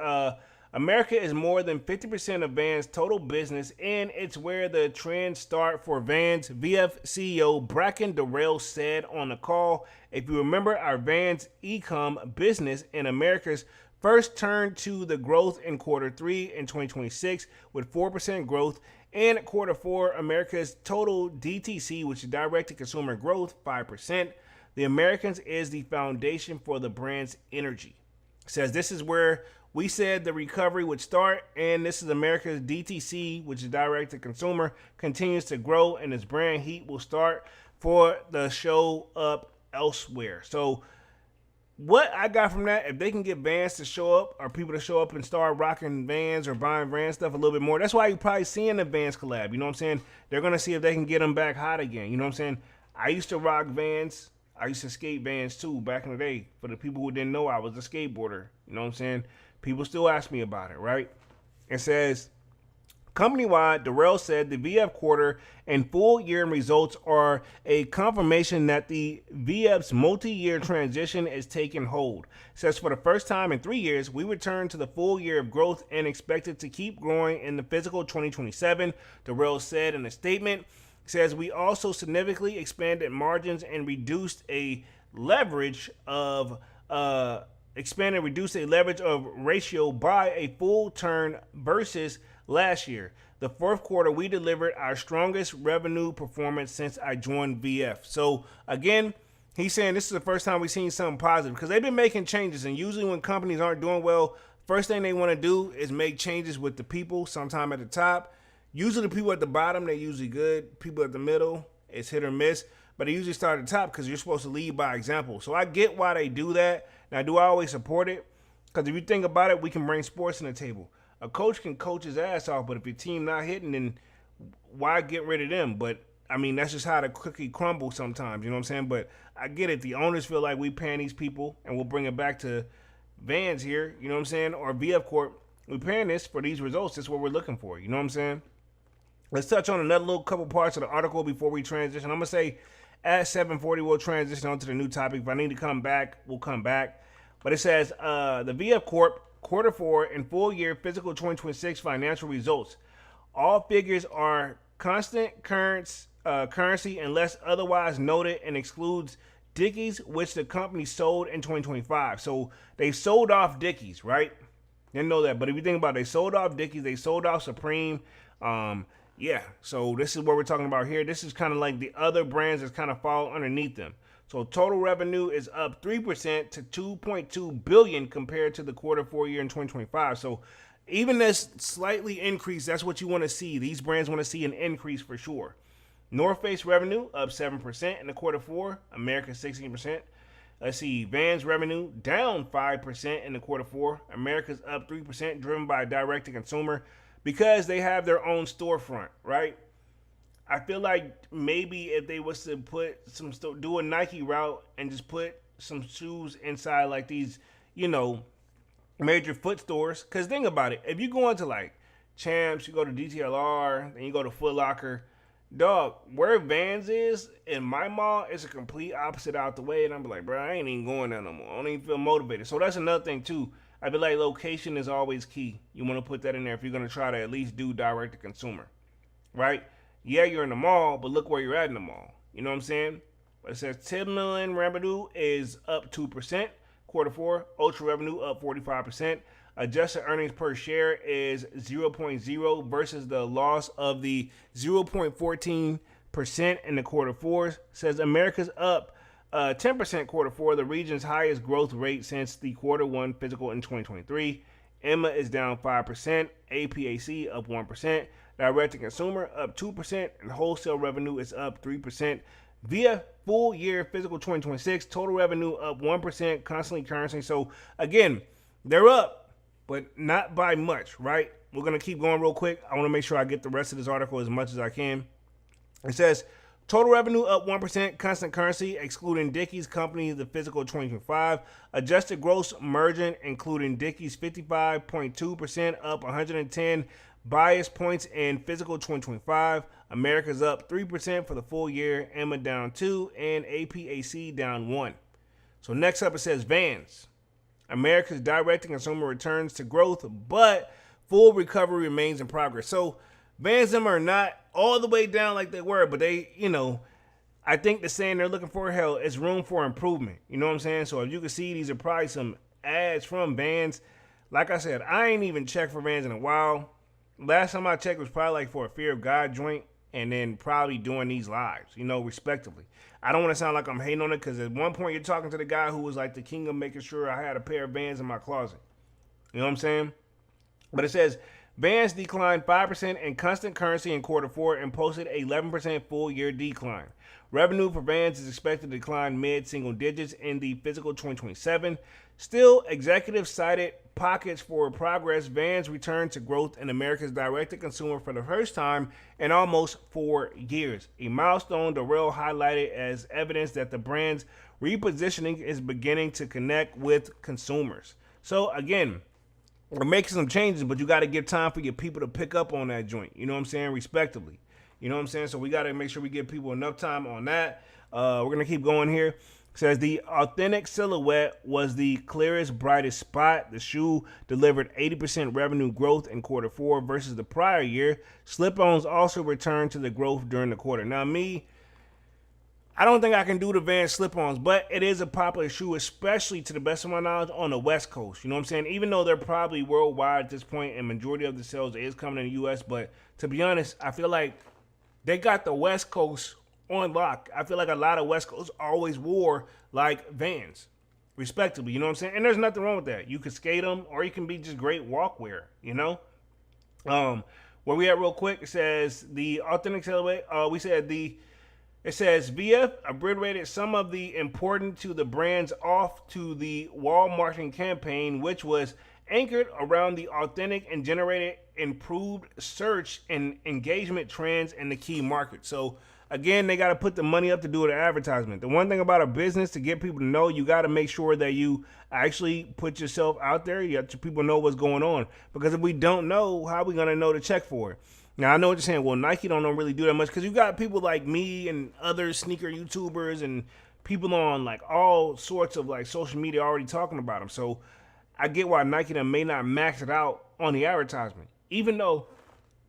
America is more than 50% of Vans' total business, and it's where the trends start for Vans. VF CEO Bracken Darrell said on the call, if you remember, our Vans e-com business in America's first turned to the growth in quarter 3 in 2026 with 4% growth. And quarter 4, America's total DTC, which is direct-to-consumer growth, 5%. The Americans is the foundation for the brand's energy. It says this is where we said the recovery would start, and this is America's DTC, which is direct to consumer, continues to grow, and its brand heat will start for the show up elsewhere. So what I got from that, if they can get Vans to show up, or people to show up and start rocking Vans or buying Vans stuff a little bit more, that's why you're probably seeing the Vans collab. You know what I'm saying? They're going to see if they can get them back hot again. You know what I'm saying? I used to rock Vans. I used to skate Vans too back in the day. For the people who didn't know, I was a skateboarder. You know what I'm saying? People still ask me about it, right? It says, company-wide, Darrell said the VF quarter and full year results are a confirmation that the VF's multi-year transition is taking hold. It says for the first time in 3 years, we return to the full year of growth and expected to keep growing in the fiscal 2027, Darrell said in a statement. Says we also significantly expanded margins and reduced a leverage of ratio by a full turn versus last year. The fourth quarter, we delivered our strongest revenue performance since I joined VF. So again, he's saying this is the first time we've seen something positive because they've been making changes, and usually when companies aren't doing well, first thing they want to do is make changes with the people, sometime at the top. Usually the people at the bottom, they're usually good. People at the middle, it's hit or miss. but they usually start at the top because you're supposed to lead by example. So I get why they do that. Now, do I always support it? Because if you think about it, we can bring sports on the table. A coach can coach his ass off, but if your team not hitting, then why get rid of them? But I mean, that's just how the cookie crumbles sometimes. You know what I'm saying? But I get it. The owners feel like we paying these people, and we'll bring it back to Vans here. You know what I'm saying? Or VF Corp. We're paying this for these results. That's what we're looking for. You know what I'm saying? Let's touch on another little couple parts of the article before we transition. I'm gonna say at 7:40 we'll transition on to the new topic. If I need to come back, we'll come back. But it says the VF Corp quarter four and full year fiscal 2026 financial results. All figures are constant currency unless otherwise noted and excludes Dickies, which the company sold in 2025. So they sold off Dickies, right? Didn't know that, but if you think about it, they sold off Dickies, they sold off Supreme. Yeah, so this is what we're talking about here. This is kind of like the other brands that kind of fall underneath them. So total revenue is up 3% to 2.2 billion compared to the quarter four year in 2025. So even this slightly increase, that's what you want to see. These brands want to see an increase for sure. North Face revenue up 7% in the quarter four, America 16%. Let's see, Vans revenue down 5% in the quarter four, America's up 3%, driven by direct to consumer because they have their own storefront, right? I feel like maybe if they was to put some do a Nike route and just put some shoes inside like these, major foot stores. Because think about it, if you go into like Champs, you go to DTLR, then you go to Foot Locker, dog, where Vans is in my mall is a complete opposite out the way, and I'm like, bro, I ain't even going there no more. I don't even feel motivated. So that's another thing too. I feel like location is always key. You want to put that in there if you're gonna try to at least do direct to consumer, right? Yeah, you're in the mall, but look where you're at in the mall. You know what I'm saying? But it says 10 million revenue is up 2%. Quarter four, Ultra revenue up 45%. Adjusted earnings per share is 0.0 versus the loss of the 0.14% in the quarter four. Says America's up 10% quarter four, the region's highest growth rate since the quarter one fiscal in 2023. EMA is down 5%, APAC up 1%, direct to consumer up 2%, and wholesale revenue is up 3%. Via full year fiscal 2026, total revenue up 1%, constantly currency. So again, they're up, but not by much, right? We're going to keep going real quick. I want to make sure I get the rest of this article as much as I can. It says total revenue up 1%, constant currency, excluding Dickies company, the fiscal 2025. Adjusted gross margin, including Dickies, 55.2%, up 110 bias points in fiscal 2025. America's up 3% for the full year, EMA down 2, and APAC down 1. So next up it says Vans. America's direct-to-consumer returns to growth, but full recovery remains in progress. So Vans them are not all the way down like they were, but they, I think the saying they're looking for, hell, is room for improvement. You know what I'm saying? So if you can see, these are probably some ads from Vans. Like I said, I ain't even checked for Vans in a while. Last time I checked was probably like for a Fear of God joint, and then probably doing these lives, respectively. I don't want to sound like I'm hating on it because at one point you're talking to the guy who was like the king of making sure I had a pair of Vans in my closet. You know what I'm saying? But it says Vans declined 5% in constant currency in quarter four and posted an 11% full year decline. Revenue for Vans is expected to decline mid-single digits in the fiscal 2027. Still, executives cited pockets for progress. Vans returned to growth in America's direct-to-consumer for the first time in almost 4 years, a milestone Darrell highlighted as evidence that the brand's repositioning is beginning to connect with consumers. So again, we're making some changes, but you got to give time for your people to pick up on that joint. You know what I'm saying? Respectively. You know what I'm saying? So we got to make sure we give people enough time on that. We're going to keep going here. It says the authentic silhouette was the clearest, brightest spot. The shoe delivered 80% revenue growth in quarter four versus the prior year. Slip-ons also returned to the growth during the quarter. Now, I don't think I can do the Vans slip-ons, but it is a popular shoe, especially to the best of my knowledge on the West Coast. You know what I'm saying? Even though they're probably worldwide at this point and majority of the sales is coming in the U.S., but to be honest, I feel like they got the West Coast on lock. I feel like a lot of West Coast always wore like Vans, respectively. You know what I'm saying? And there's nothing wrong with that. You can skate them or you can be just great walkwear, Where we at real quick, it says the authentic silhouette. We said It says VF abbreviated some of the important to the brands off to the wall marketing campaign, which was anchored around the authentic and generated improved search and engagement trends in the key market. So again, they got to put the money up to do the advertisement. The one thing about a business, to get people to know, you got to make sure that you actually put yourself out there. You have to people know what's going on. Because if we don't know, how are we going to know to check for it? Now, I know what you're saying. Well, Nike don't really do that much because you got people like me and other sneaker YouTubers and people on like all sorts of like social media already talking about them. So I get why Nike them may not max it out on the advertisement, even though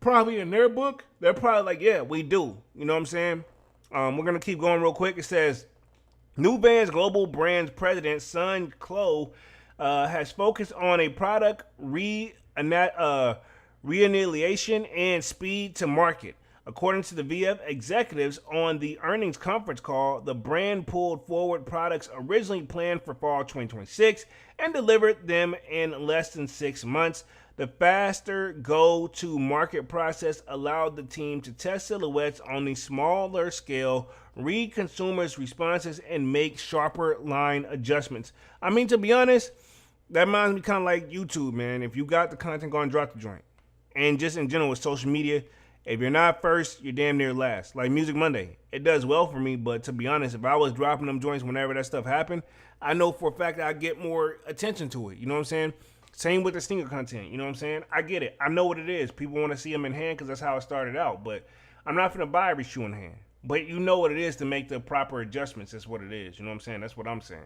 probably in their book they're probably like, yeah, we do. You know what I'm saying? We're gonna keep going real quick. It says New Balance global brands president Sun Klo has focused on a product reannihilation and speed to market. According to the VF executives on the earnings conference call, the brand pulled forward products originally planned for fall 2026 and delivered them in less than 6 months. The faster go-to-market process allowed the team to test silhouettes on a smaller scale, read consumers' responses, and make sharper line adjustments. I mean, to be honest, that reminds me kind of like YouTube, man. If you got the content, go and drop the joint. And just in general with social media, if you're not first, you're damn near last. Like Music Monday, it does well for me, but to be honest, if I was dropping them joints whenever that stuff happened, I know for a fact that I get more attention to it. You know what I'm saying? Same with the sneaker content. You know what I'm saying? I get it. I know what it is. People want to see them in hand because that's how it started out. But I'm not going to buy every shoe in hand. But you know what it is to make the proper adjustments. That's what it is. You know what I'm saying? That's what I'm saying.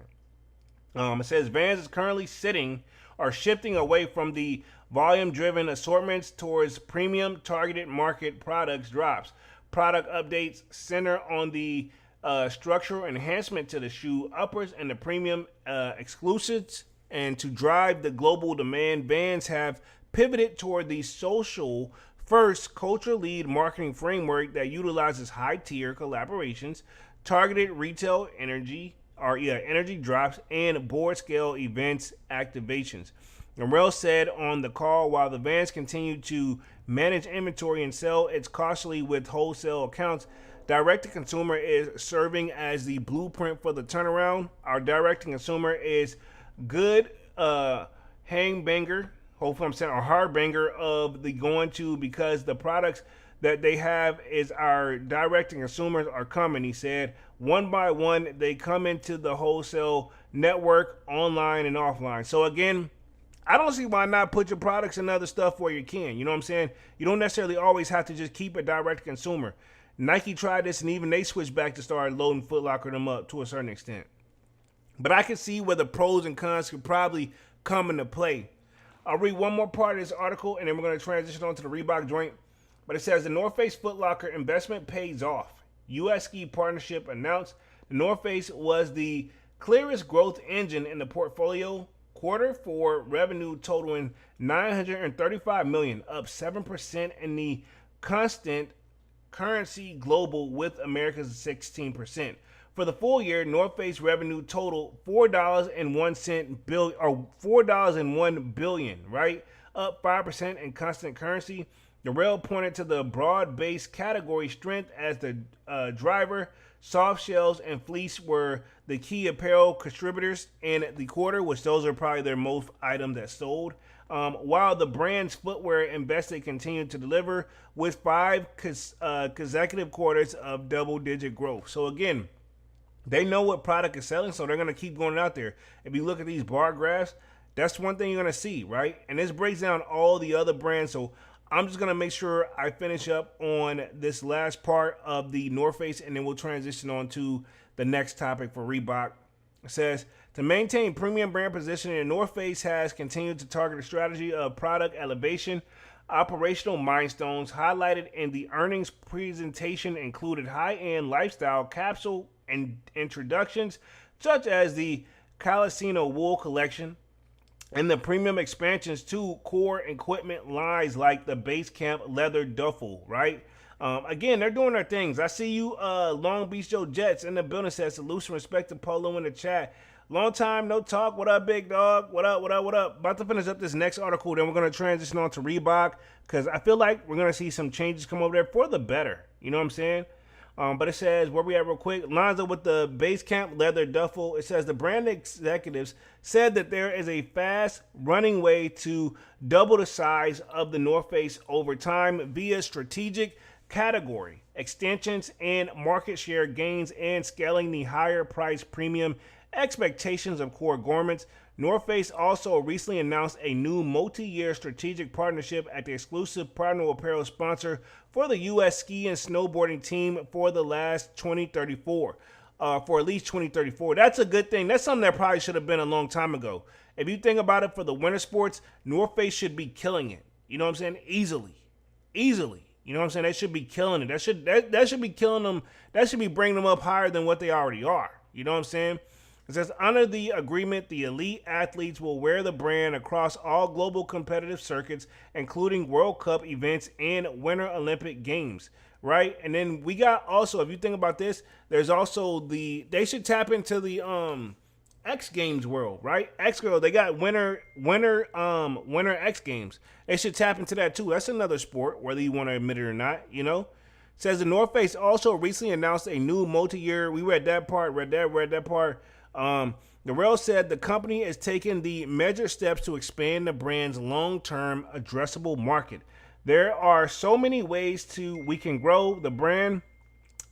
It says Vans is currently shifting away from the volume-driven assortments towards premium targeted market products drops. Product updates center on the structural enhancement to the shoe uppers and the premium exclusives. And to drive the global demand, Vans have pivoted toward the social first culture lead marketing framework that utilizes high-tier collaborations, targeted retail energy drops, and board-scale events activations. Norrell said on the call, while the Vans continue to manage inventory and sell its cautiously with wholesale accounts, direct-to-consumer is serving as the blueprint for the turnaround. Our direct-to-consumer is good hangbanger, hopefully I'm saying a hard banger of the going to, because the products that they have is our direct consumers are coming. He said one by one they come into the wholesale network online and offline. So again, I don't see why not put your products in other stuff where you can. You know what I'm saying? You don't necessarily always have to just keep it direct consumer. Nike tried this and even they switched back to start loading Foot Locker them up to a certain extent. But I can see where the pros and cons could probably come into play. I'll read one more part of this article and then we're going to transition on to the Reebok joint. But it says the North Face Foot Locker investment pays off. U.S. ski partnership announced the North Face was the clearest growth engine in the portfolio. Quarter four revenue totaling $935 million, up 7% in the constant currency global, with America's 16%. For the full year, North Face revenue totaled $4.01 billion, right? Up 5% in constant currency. Darrell pointed to the broad-based category strength as the driver. Soft shells and fleece were the key apparel contributors in the quarter, which those are probably their most items that sold. While the brand's footwear invested continued to deliver with 5 consecutive quarters of double-digit growth. So again, they know what product is selling, so they're going to keep going out there. If you look at these bar graphs, that's one thing you're going to see, right? And this breaks down all the other brands. So I'm just going to make sure I finish up on this last part of the North Face, and then we'll transition on to the next topic for Reebok. It says, to maintain premium brand positioning, the North Face has continued to target a strategy of product elevation. Operational milestones highlighted in the earnings presentation included high-end lifestyle capsule and introductions, such as the Calasino Wool Collection, and the premium expansions to core equipment lines like the Basecamp Leather Duffel, right? Again, they're doing their things. I see you, Long Beach Joe Jets in the building, says salute and respect to Polo in the chat. Long time, no talk. What up, big dog? What up, what up, what up? About to finish up this next article, then we're going to transition on to Reebok, because I feel like we're going to see some changes come over there for the better. You know what I'm saying? But it says, where we at real quick, lines up with the base camp leather duffel. It says the brand executives said that there is a fast running way to double the size of the North Face over time via strategic category extensions and market share gains and scaling the higher price premium expectations of core garments. North Face also recently announced a new multi-year strategic partnership at the exclusive partner apparel sponsor for the U.S. ski and snowboarding team for the last 2034. For at least 2034. That's a good thing. That's something that probably should have been a long time ago. If you think about it, for the winter sports, North Face should be killing it. You know what I'm saying? Easily. You know what I'm saying? They should be killing it. That should be killing them. That should be bringing them up higher than what they already are. You know what I'm saying? It says, under the agreement, the elite athletes will wear the brand across all global competitive circuits, including World Cup events and Winter Olympic Games, right? And then we got also, if you think about this, there's also they should tap into the X Games world, right? X Girl, they got winter X Games. They should tap into that too. That's another sport, whether you want to admit it or not, you know? It says the North Face also recently announced a new multi-year, we read that part. The rail said the company is taking the measured steps to expand the brand's long-term addressable market. There are so many ways we can grow. The brand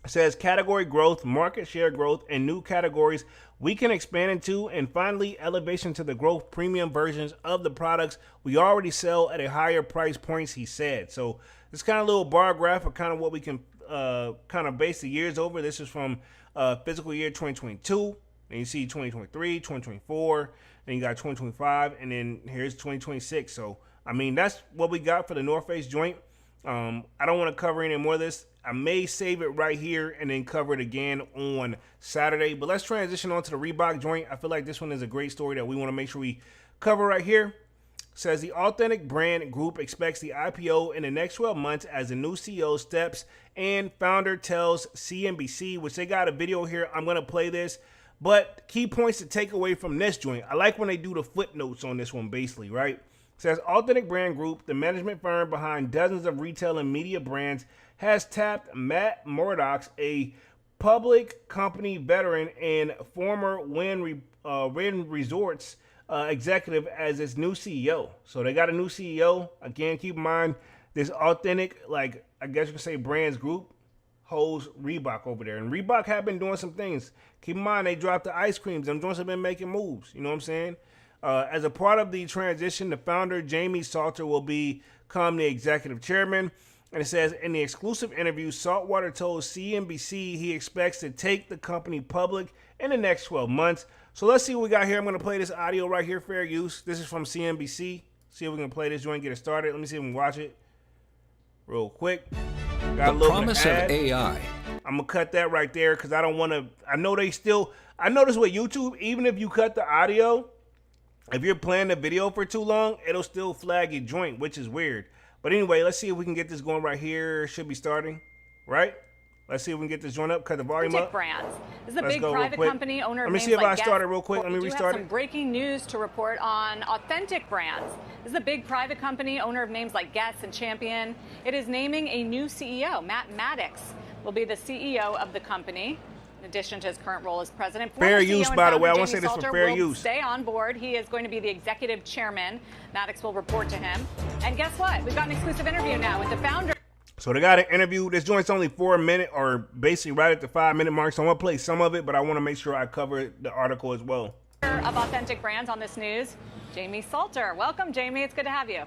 says category growth, market share growth, and new categories we can expand into, and finally elevation to the growth premium versions of the products we already sell at a higher price points, he said. So this kind of little bar graph of kind of what we can kind of base the years over. This is from fiscal year 2022. And you see 2023, 2024, then you got 2025, and then here's 2026. So, I mean, that's what we got for the North Face joint. I don't want to cover any more of this. I may save it right here and then cover it again on Saturday. But let's transition on to the Reebok joint. I feel like this one is a great story that we want to make sure we cover right here. Says the Authentic Brand Group expects the IPO in the next 12 months as the new CEO steps and founder tells CNBC, which they got a video here. I'm going to play this. But key points to take away from this joint. I like when they do the footnotes on this one, basically, right? It says Authentic Brand Group, the management firm behind dozens of retail and media brands, has tapped Matt Murdock, a public company veteran and former Wynn Resorts executive, as its new CEO. So they got a new CEO. Again, keep in mind, this Authentic, like, I guess you could say brands group, holds Reebok over there. And Reebok have been doing some things. Keep in mind, they dropped the ice creams. Them joints have been making moves. You know what I'm saying? As a part of the transition, the founder, Jamie Salter, will become the executive chairman. And it says, in the exclusive interview, Saltwater told CNBC he expects to take the company public in the next 12 months. So let's see what we got here. I'm going to play this audio right here, fair use. This is from CNBC. See if we can play this joint, get it started. Let me see if we can watch it real quick. Got the promise of AI. I'm gonna cut that right there because I don't want to. I notice with YouTube, even if you cut the audio, if you're playing the video for too long, it'll still flag your joint, which is weird. But anyway, let's see if we can get this going right here. Should be starting, right? Let's see if we can get this joint up. Cut the volume up. Brands. This is a big private company owner. Let me see if I started real quick. Let me restart it. Some breaking news to report on Authentic Brands. This is a big private company owner of names like Guess and Champion. It is naming a new CEO. Matt Maddox will be the CEO of the company, in addition to his current role as president. Fair use, by the way. I want to say this for fair use. Stay on board. He is going to be the executive chairman. Maddox will report to him. And guess what? We've got an exclusive interview now with the founder. So they got an interview. This joint's only 4 minutes, or basically right at the 5-minute mark. So I'm going to play some of it, but I want to make sure I cover the article as well. Of Authentic Brands on this news, Jamie Salter. Welcome, Jamie. It's good to have you.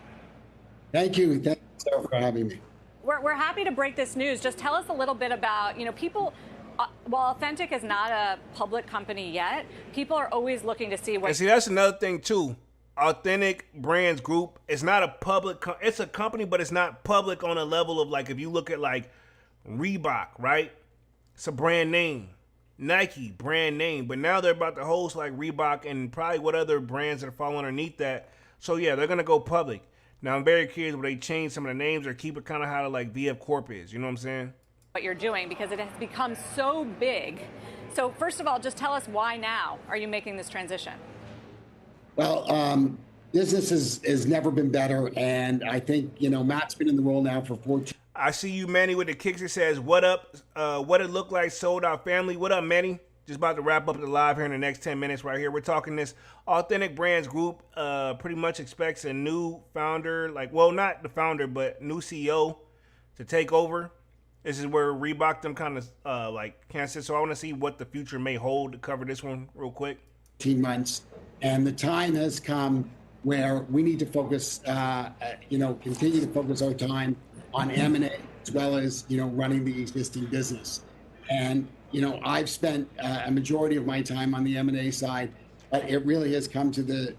Thank you. Thank you for having me. We're happy to break this news. Just tell us a little bit about, people, while Authentic is not a public company yet, people are always looking to see what... And see, that's another thing, too. Authentic Brands Group is not a public, it's a company, but it's not public on a level of, like, if you look at, like, Reebok, right? It's a brand name. Nike, brand name. But now they're about to host, like, Reebok and probably what other brands that fall underneath that. So, yeah, they're going to go public. Now, I'm very curious will they change some of the names or keep it kind of how, like, VF Corp is. You know what I'm saying? What you're doing, because it has become so big. So, first of all, just tell us why now are you making this transition? Well, business has never been better. And I think, Matt's been in the role now for 14. I see you, Manny, with the kicks. It says, "What up? What it look like? Sold Out family. What up, Manny?" Just about to wrap up the live here in the next 10 minutes right here. We're talking this Authentic Brands Group pretty much expects a new founder, not the founder, but new CEO to take over. This is where Reebok them kind of can't sit. So I want to see what the future may hold to cover this one real quick. 18 months. And the time has come where we need to focus, continue to focus our time on M&A as well as, running the existing business. And, I've spent a majority of my time on the M&A side, but it really has come to the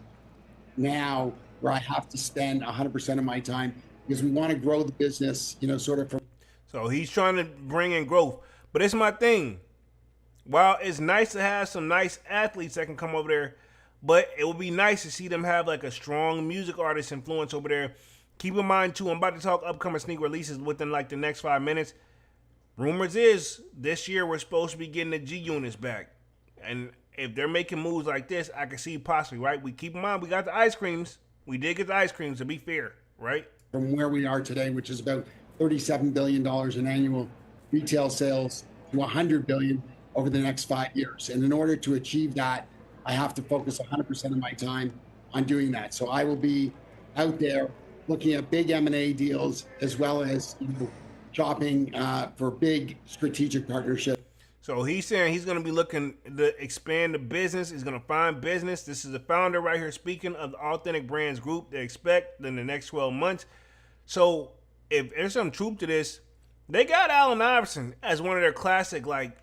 now where I have to spend 100% of my time because we want to grow the business, sort of from. So he's trying to bring in growth. But it's my thing. While it's nice to have some nice athletes that can come over there, but it would be nice to see them have like a strong music artist influence over there. Keep in mind, too, I'm about to talk upcoming sneaker releases within like the next 5 minutes. Rumors is this year we're supposed to be getting the G units back. And if they're making moves like this, I can see possibly, right? We keep in mind, we got the ice creams. We did get the ice creams, to be fair, right? From where we are today, which is about $37 billion in annual retail sales to $100 billion over the next 5 years. And in order to achieve that, I have to focus 100% of my time on doing that. So I will be out there looking at big M&A deals as well as shopping for big strategic partnerships. So he's saying he's going to be looking to expand the business. He's going to find business. This is the founder right here speaking of the Authentic Brands Group. They expect in the next 12 months. So if there's some truth to this, they got Allen Iverson as one of their classic, I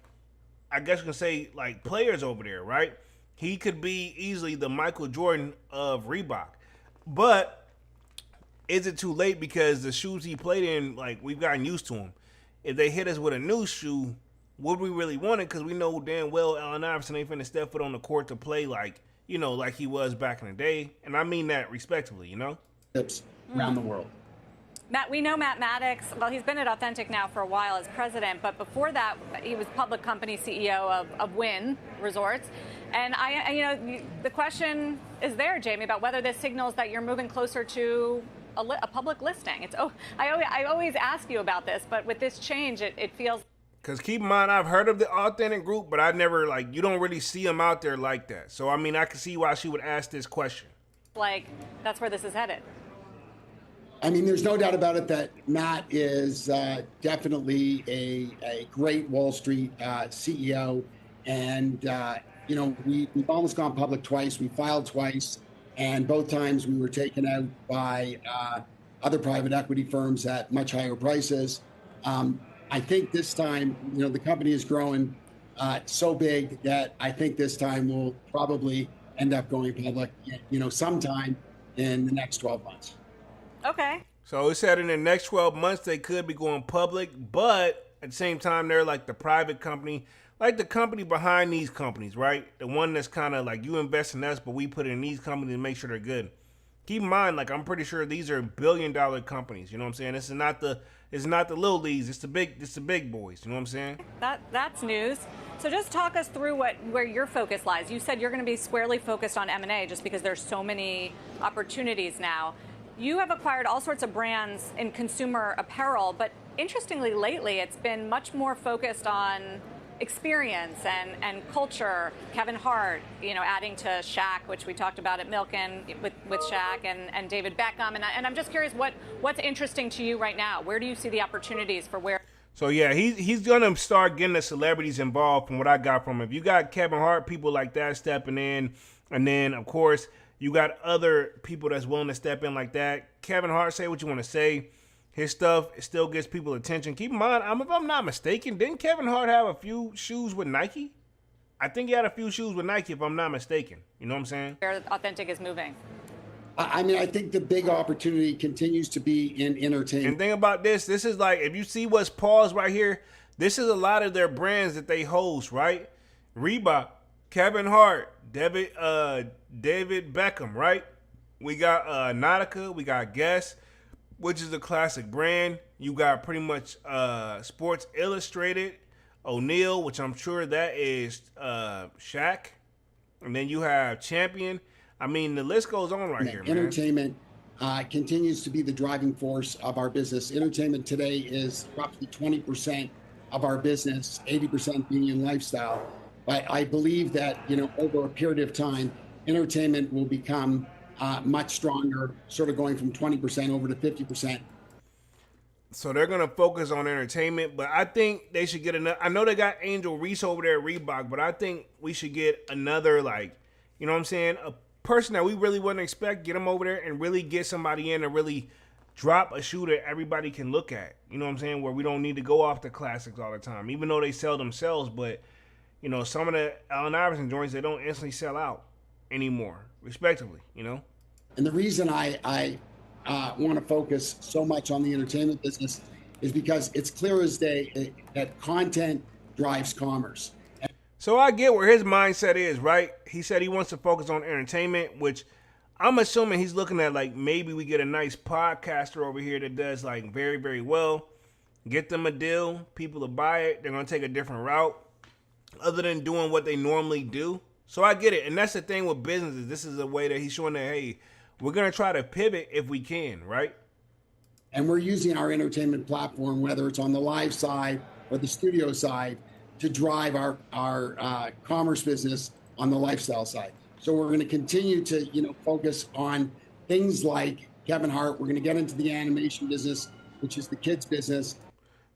guess you can say, players over there, right? He could be easily the Michael Jordan of Reebok. But is it too late because the shoes he played in, we've gotten used to him. If they hit us with a new shoe, would we really want it? Because we know damn well Allen Iverson ain't finna step foot on the court to play like he was back in the day. And I mean that respectfully, around the world. Matt, we know Matt Maddox. Well, he's been at Authentic now for a while as president, but before that, he was public company CEO of Wynn Resorts. And the question is there, Jamie, about whether this signals that you're moving closer to a public listing. I always ask you about this, but with this change, it feels. Because keep in mind, I've heard of the Authentic Group, but I never, you don't really see them out there like that. So, I mean, I can see why she would ask this question. That's where this is headed. I mean, there's no doubt about it that Matt is definitely a great Wall Street CEO. And, we've almost gone public twice. We filed twice. And both times we were taken out by other private equity firms at much higher prices. I think this time, the company is growing so big that I think this time we'll probably end up going public, sometime in the next 12 months. Okay. So it said in the next 12 months they could be going public, but at the same time they're like the private company, like the company behind these companies, right? The one that's kind of like you invest in us, but we put it in these companies to make sure they're good. Keep in mind, I'm pretty sure these are billion-dollar companies. You know what I'm saying? This is not the little leagues. It's the big boys. You know what I'm saying? That's news. So just talk us through where your focus lies. You said you're going to be squarely focused on M&A just because there's so many opportunities now. You have acquired all sorts of brands in consumer apparel, but interestingly lately it's been much more focused on experience and culture. Kevin Hart, adding to Shaq, which we talked about at Milken with Shaq and David Beckham. And I'm just curious what's interesting to you right now? Where do you see the opportunities for where? So yeah, he's gonna start getting the celebrities involved from what I got from him. If you got Kevin Hart, people like that stepping in, and then of course you got other people that's willing to step in like that. Kevin Hart, say what you want to say. His stuff still gets people attention. Keep in mind, if I'm not mistaken, didn't Kevin Hart have a few shoes with Nike? I think he had a few shoes with Nike, if I'm not mistaken. You know what I'm saying? Where Authentic is moving. I mean, I think the big opportunity continues to be in entertainment. And think about this. This is if you see what's paused right here, this is a lot of their brands that they host, right? Reebok, Kevin Hart, David Beckham, right? We got Nautica, we got Guess, which is a classic brand. You got pretty much Sports Illustrated, O'Neal, which I'm sure that is Shaq. And then you have Champion. I mean, the list goes on right here, man. Entertainment continues to be the driving force of our business. Entertainment today is roughly 20% of our business, 80% being in lifestyle. But I believe that, over a period of time, entertainment will become much stronger, sort of going from 20% over to 50%. So they're gonna focus on entertainment, but I think they should get another. I know they got Angel Reese over there at Reebok, but I think we should get another, like, you know what I'm saying, a person that we really wouldn't expect. Get them over there and really get somebody in to really drop a shoe that everybody can look at. You know what I'm saying? Where we don't need to go off the classics all the time, even though they sell themselves. But some of the Allen Iverson joints, they don't instantly sell out anymore, respectively. And the reason I want to focus so much on the entertainment business is because it's clear as day that content drives commerce. So I get where his mindset is, right? He said he wants to focus on entertainment, which I'm assuming he's looking at, like, maybe we get a nice podcaster over here that does, like, very, very well. Get them a deal. People will buy it. They're going to take a different route other than doing what they normally do. So I get it. And that's the thing with businesses. This is a way that he's showing that, hey, we're going to try to pivot if we can, right? And we're using our entertainment platform, whether it's on the live side or the studio side, to drive our commerce business on the lifestyle side. So we're going to continue to, focus on things like Kevin Hart. We're going to get into the animation business, which is the kids business.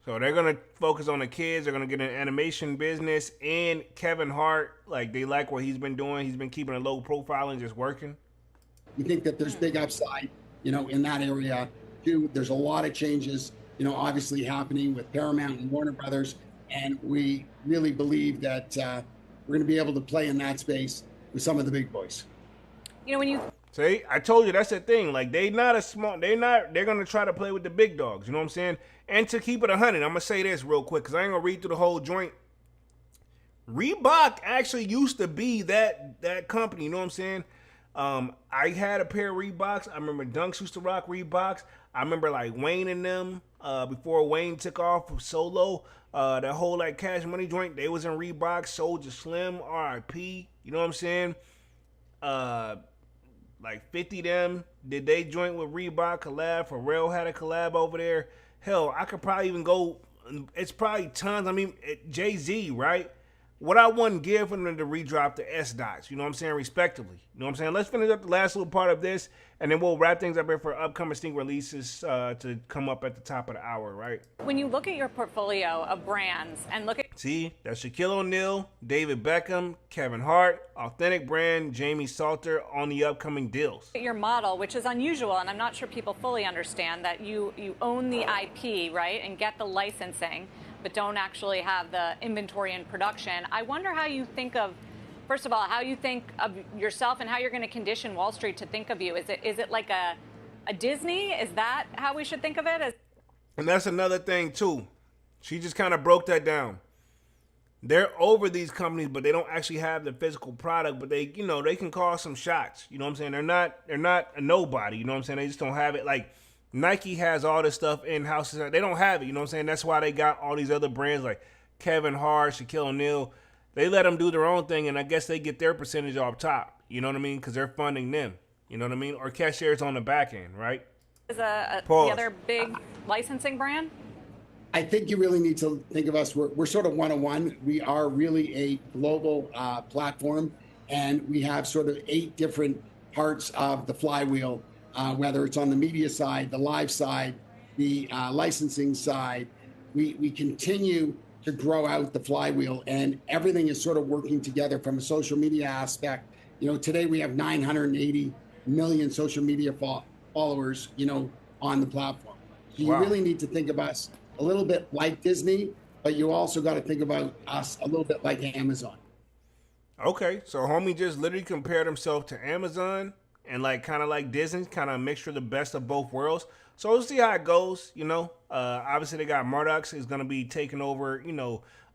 So they're going to focus on the kids. They're going to get an animation business and Kevin Hart. Like, they like what he's been doing. He's been keeping a low profile and just working. We think that there's big upside, in that area too. There's a lot of changes, obviously happening with Paramount and Warner Brothers. And we really believe that we're going to be able to play in that space with some of the big boys. When you see, I told you that's the thing. Like, they're going to try to play with the big dogs. You know what I'm saying? And to keep it 100, I'm going to say this real quick because I ain't going to read through the whole joint. Reebok actually used to be that company. You know what I'm saying? I had a pair of Reeboks. I remember Dunks used to rock Reeboks. I remember, like, Wayne and them, before Wayne took off solo, that whole, like, Cash Money joint, they was in Reebok. Soulja Slim, R.I.P. You know what I'm saying? Like 50 them, did they joint with Reebok collab? Pharrell had a collab over there. Hell, I could probably even go, it's probably tons. I mean, Jay-Z, right? What I wouldn't give for them to redrop the S dots, you know what I'm saying, respectively. You know what I'm saying? Let's finish up the last little part of this, and then we'll wrap things up here for upcoming sneak releases to come up at the top of the hour, right? When you look at your portfolio of brands and look at... See, that's Shaquille O'Neal, David Beckham, Kevin Hart, Authentic Brand, Jamie Salter on the upcoming deals. Your model, which is unusual, and I'm not sure people fully understand that you own the IP, right, and get the licensing, but don't actually have the inventory and production. I wonder how you think of, first of all, how you think of yourself and how you're going to condition Wall Street to think of you. Is it like a Disney? Is that how we should think of it? And that's another thing, too. She just kind of broke that down. They're over these companies, but they don't actually have the physical product, but they can call some shots. You know what I'm saying? They're not a nobody. You know what I'm saying? They just don't have it. Like, Nike has all this stuff in-house. They don't have it, you know what I'm saying? That's why they got all these other brands like Kevin Hart, Shaquille O'Neal. They let them do their own thing, and I guess they get their percentage off top. You know what I mean? Because they're funding them. You know what I mean? Or cashiers on the back end, right? Is the other big licensing brand? I think you really need to think of us. We're sort of one-on-one. We are really a global platform, and we have sort of 8 different parts of the flywheel. Whether it's on the media side, the live side, the licensing side, we continue to grow out the flywheel, and everything is sort of working together from a social media aspect. Today we have 980 million social media followers, on the platform. So you really need to think of us a little bit like Disney, but you also got to think about us a little bit like Amazon. Okay, so homie just literally compared himself to Amazon. And kind of like Disney, kind of a mixture of the best of both worlds. So we'll see how it goes, Obviously, they got Murdoch is going to be taking over,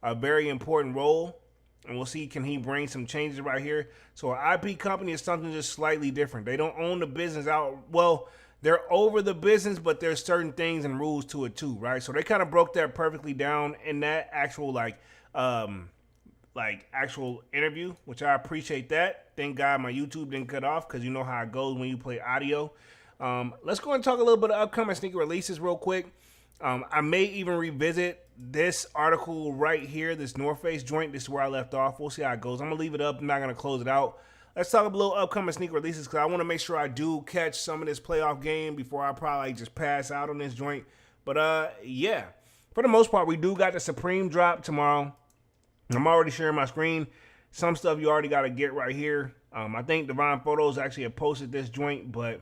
a very important role. And we'll see, can he bring some changes right here? So an IP company is something just slightly different. They don't own the business out. Well, they're over the business, but there's certain things and rules to it too, right? So they kind of broke that perfectly down in that actual, like actual interview, which I appreciate that. Thank God my YouTube didn't cut off because you know how it goes when you play audio. Let's go and talk a little bit of upcoming sneaker releases real quick. I may even revisit this article right here, this North Face joint. This is where I left off. We'll see how it goes. I'm going to leave it up. I'm not going to close it out. Let's talk a little upcoming sneaker releases because I want to make sure I do catch some of this playoff game before I probably just pass out on this joint. But, yeah, for the most part, we do got the Supreme drop tomorrow. I'm already sharing my screen. Some stuff you already got to get right here. I think Divine Photos actually have posted this joint, but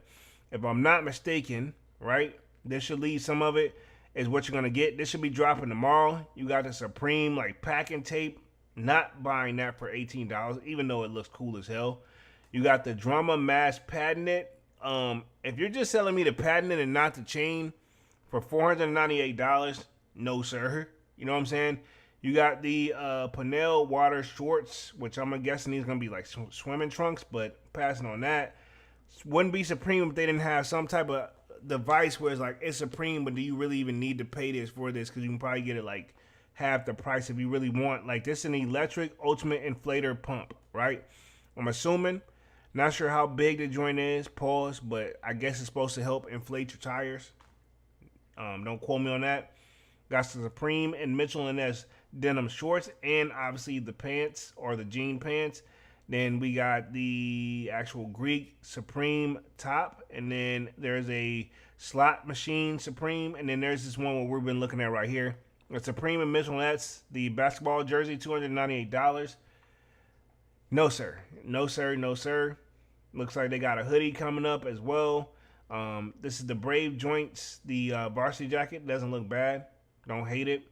if I'm not mistaken, right, this should leave some of it is what you're going to get. This should be dropping tomorrow. You got the Supreme, like, packing tape. Not buying that for $18, even though it looks cool as hell. You got the Drama Mass patented. If you're just selling me the patented and not the chain for $498, no, sir. You know what I'm saying? You got the Panel Water shorts, which I'm guessing these going to be like swimming trunks, but passing on that. Wouldn't be Supreme if they didn't have some type of device where it's like, it's Supreme, but do you really even need to pay this for this? Because you can probably get it like half the price if you really want. Like, this is an electric ultimate inflator pump, right? I'm assuming. Not sure how big the joint is, pause, but I guess it's supposed to help inflate your tires. Don't quote me on that. Got the Supreme and Mitchell and S denim shorts, and obviously the pants or the jean pants. Then we got the actual Greek Supreme top, and then there's a slot machine Supreme, and then there's this one where we've been looking at right here. The Supreme and Mitchell Ness, the basketball jersey, $298. No, sir. No, sir. No, sir. Looks like they got a hoodie coming up as well. This is the Brave joints. The varsity jacket doesn't look bad. Don't hate it.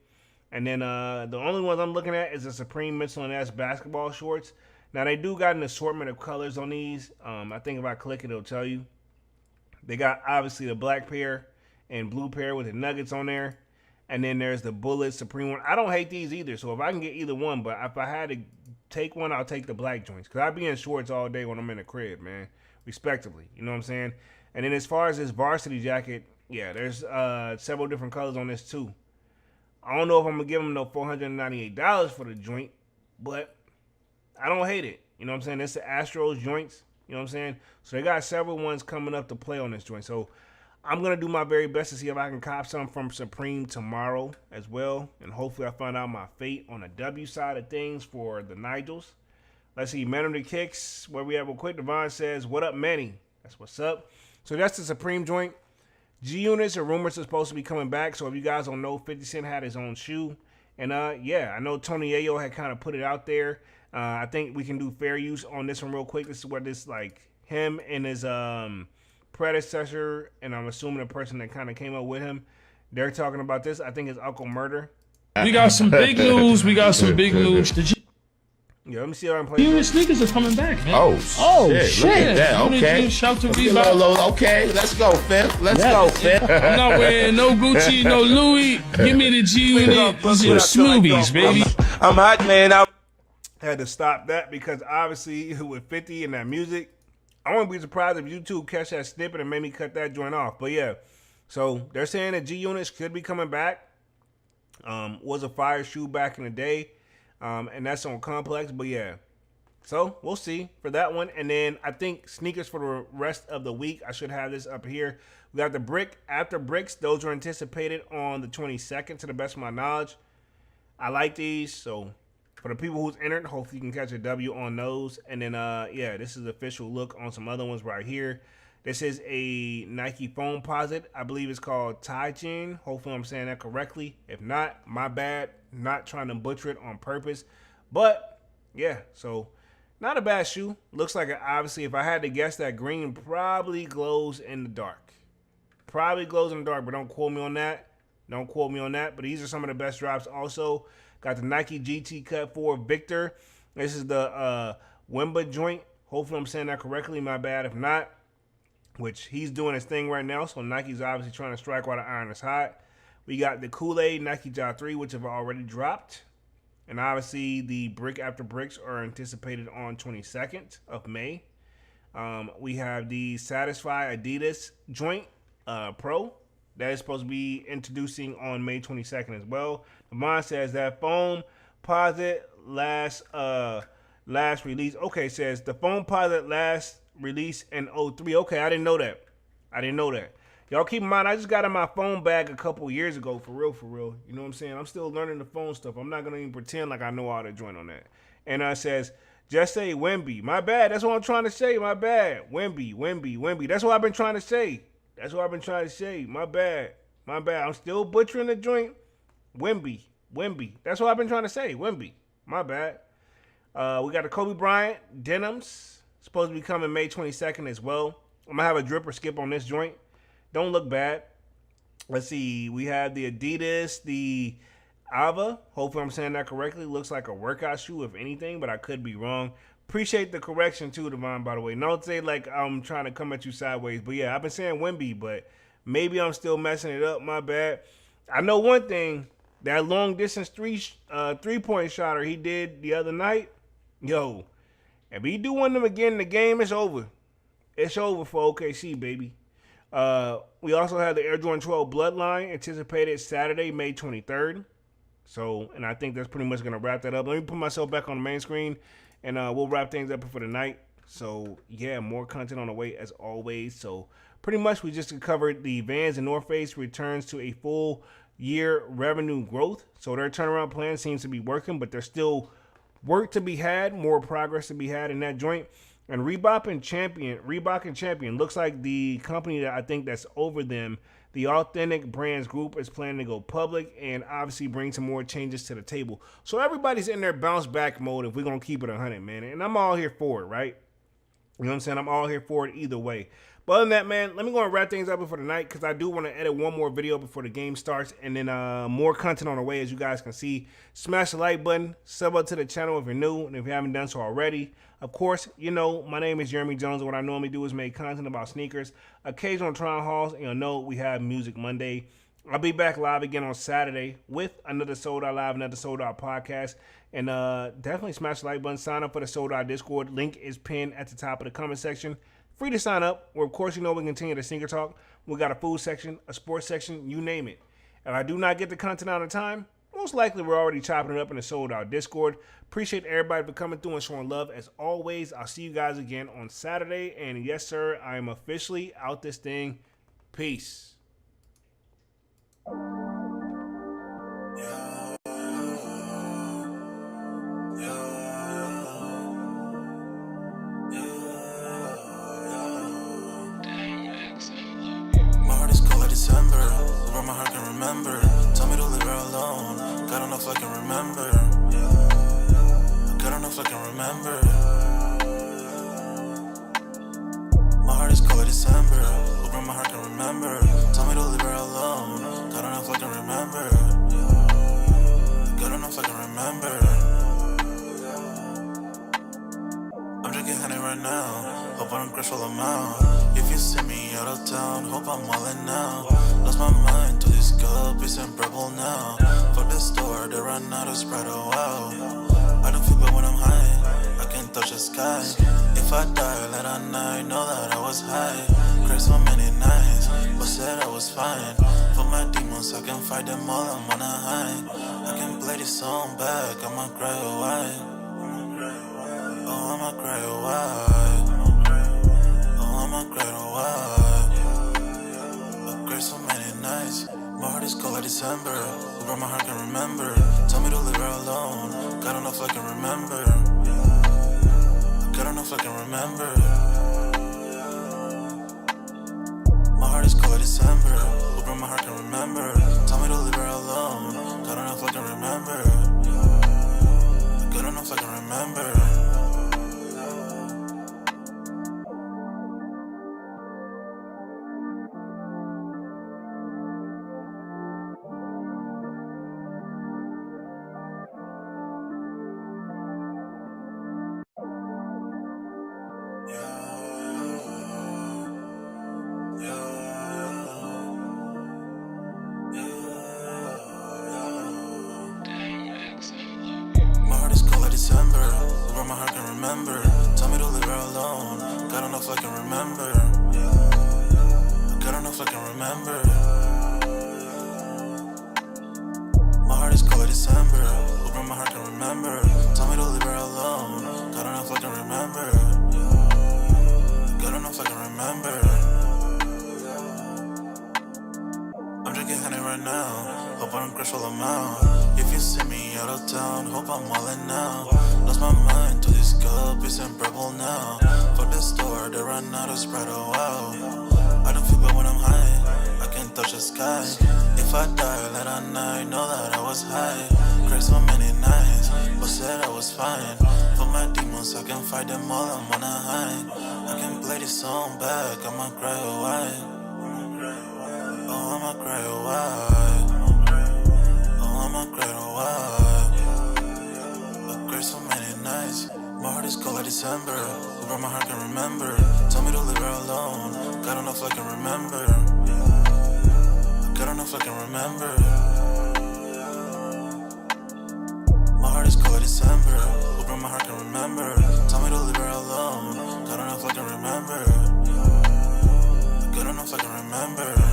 And then the only ones I'm looking at is the Supreme Mitchell Ness basketball shorts. Now, they do got an assortment of colors on these. I think if I click it, it'll tell you. They got, obviously, the black pair and blue pair with the nuggets on there. And then there's the Bullet Supreme one. I don't hate these either, so if I can get either one, but if I had to take one, I'll take the black joints. Because I be in shorts all day when I'm in the crib, man, respectively. You know what I'm saying? And then as far as this varsity jacket, yeah, there's several different colors on this too. I don't know if I'm going to give them no $498 for the joint, but I don't hate it. You know what I'm saying? It's the Astros joints. You know what I'm saying? So they got several ones coming up to play on this joint. So I'm going to do my very best to see if I can cop some from Supreme tomorrow as well. And hopefully I find out my fate on the W side of things for the Nigels. Let's see. Man of the Kicks, where we have a quick. Devon says, what up, Manny? That's what's up. So that's the Supreme joint. G-Units or rumors are supposed to be coming back. So if you guys don't know, 50 Cent had his own shoe. And yeah, I know Tony Yayo had kind of put it out there. I think we can do fair use on this one real quick. This is what this, like, him and his predecessor, and I'm assuming the person that kind of came up with him, they're talking about this. I think it's Uncle Murder. We got some big news. We got some big news. Yeah, let me see if I can play. Unit sneakers are coming back, man. Oh, shit. Look at that. Okay. Shout to Reebok. Okay, let's go, Fifth. Let's go, Fifth. I'm not wearing no Gucci, no Louis. Give me the G-Unit. These are smoothies, baby. I'm hot, man. I had to stop that because obviously with 50 and that music, I wouldn't be surprised if YouTube catch that snippet and made me cut that joint off. But yeah, so they're saying that G-Units could be coming back. Was a fire shoe back in the day. And that's on Complex. But yeah, so we'll see for that one. And then I think sneakers for the rest of the week, I should have this up here. We got the Brick After Bricks. Those are anticipated on the 22nd to the best of my knowledge. I like these. So for the people who's entered, hopefully you can catch a W on those. And then, yeah, this is the official look on some other ones right here. This is a Nike foam posit. I believe it's called Taijin. Hopefully I'm saying that correctly. If not, my bad. Not trying to butcher it on purpose. But, yeah, so not a bad shoe. Looks like, obviously, if I had to guess, that green probably glows in the dark. Probably glows in the dark, but don't quote me on that. Don't quote me on that. But these are some of the best drops also. Got the Nike GT Cut 4 Victor. This is the Wimba joint. Hopefully I'm saying that correctly. My bad if not. Which he's doing his thing right now. So Nike's obviously trying to strike while the iron is hot. We got the Kool-Aid Nike Jaw 3, which have already dropped. And obviously the Brick After Bricks are anticipated on 22nd of May. We have the Satisfy Adidas Joint Pro. That is supposed to be introducing on May 22nd as well. Devon says that foam Posit last release. Okay, it says the Phone Posit last release in 03. Okay, I didn't know that. Y'all keep in mind, I just got in my phone bag a couple years ago, for real. You know what I'm saying? I'm still learning the phone stuff. I'm not going to even pretend like I know all the joint on that. And it says, just say Wemby. My bad. That's what I'm trying to say. My bad. Wemby. That's what I've been trying to say. My bad. I'm still butchering the joint. Wemby. That's what I've been trying to say. Wemby. My bad. We got the Kobe Bryant denims. Supposed to be coming May 22nd as well. I'm going to have a drip or skip on this joint. Don't look bad. Let's see. We have the Adidas, the Ava. Hopefully I'm saying that correctly. Looks like a workout shoe, if anything, but I could be wrong. Appreciate the correction too, Devon, by the way. Don't say like I'm trying to come at you sideways. But yeah, I've been saying Wemby, but maybe I'm still messing it up. My bad. I know one thing. That long distance three-point shotter he did the other night, yo, if he do one of them again in the game, it's over. It's over for OKC, baby. We also have the Air Jordan 12 Bloodline anticipated Saturday, May 23rd. So, and I think that's pretty much going to wrap that up. Let me put myself back on the main screen, and we'll wrap things up for the night. So, yeah, more content on the way as always. So, pretty much we just covered the Vans and North Face returns to a full year revenue growth. So, their turnaround plan seems to be working, but there's still work to be had, more progress to be had in that joint. And Reebok and Champion looks like the company that I think that's over them, the Authentic Brands Group, is planning to go public and obviously bring some more changes to the table. So everybody's in their bounce back mode if we're going to keep it 100, man. And I'm all here for it, right? You know what I'm saying? I'm all here for it either way. But other than that, man, let me go and wrap things up for the night because I do want to edit one more video before the game starts, and then more content on the way, as you guys can see. Smash the like button, sub up to the channel if you're new, and if you haven't done so already. Of course, you know, my name is Jeremy Jones, and what I normally do is make content about sneakers, occasional try hauls, and you'll know we have Music Monday. I'll be back live again on Saturday with another Sold Out Live, another Sold Out podcast. And definitely smash the like button, sign up for the Sold Out Discord. Link is pinned at the top of the comment section. Free to sign up, where of course you know we continue the sneaker talk. We got a food section, a sports section, you name it. If I do not get the content out of time, most likely we're already chopping it up in the Sold Out Discord. Appreciate everybody for coming through and showing love. As always, I'll see you guys again on Saturday. And yes, sir, I am officially out this thing. Peace. December, where my heart can remember. Tell me to leave her alone. God, I don't know if I can remember. God, I don't know if I can remember. My heart is cold like December, where my heart can remember. Tell me to leave her alone. God, I don't know if I can remember. God, I don't know if I can remember. I'm drinking honey right now. Hope I don't crash all I'm out. If you see me out of town, hope I'm wildin' now. Lost my mind to this cup, it's unbearable now. Fuck the store, they run out of Sprite, oh wow. I don't feel bad when I'm high, I can't touch the sky. If I die late at night, know that I was high. Cried so many nights, but said I was fine. For my demons, I can fight them all, I'm on a high. I can play this song back, I'ma cry a while. Oh, I'ma cry a while. I'ma cry a while. I've cried so many nights. My heart is cold like December, where my heart can remember. Tell me to leave her alone. God, I don't know if I can remember. God, I don't know if I can remember. My heart is cold like December, where my heart can remember. Tell me to leave her alone. God, I don't know if I can remember. God, I don't know if I can remember. December, where my heart can remember. Tell me to leave her alone. God, I don't know if I can remember. God, I don't know if I can remember. My heart is cold like December, where my heart can remember. remember. Tell me to leave her alone. God enough I can remember. God enough I can remember. I'm drinking honey right now. Hope I don't crash while I'm out. If you see me out of town, hope I'm all in now. Lost my mind to this cup, it's unbearable now. For the store, they run out of Sprite, oh wow. I don't feel bad when I'm high, I can touch the sky. If I die late at night, know that I was high. Cried so many nights, but said I was fine. For my demons, I can fight them all, I'm on a high. I can play this song back, I'ma cry a while. Oh, I'ma cry a while. Oh, I'ma cry a while. I cried so many nights. My heart is cold like December. Who brought my heart can remember. Tell me to leave her alone. God enough I can remember. God enough I can remember. My heart is cold like December. Who brought my heart can remember. Tell me to leave her alone. God enough I can remember. God enough I can remember.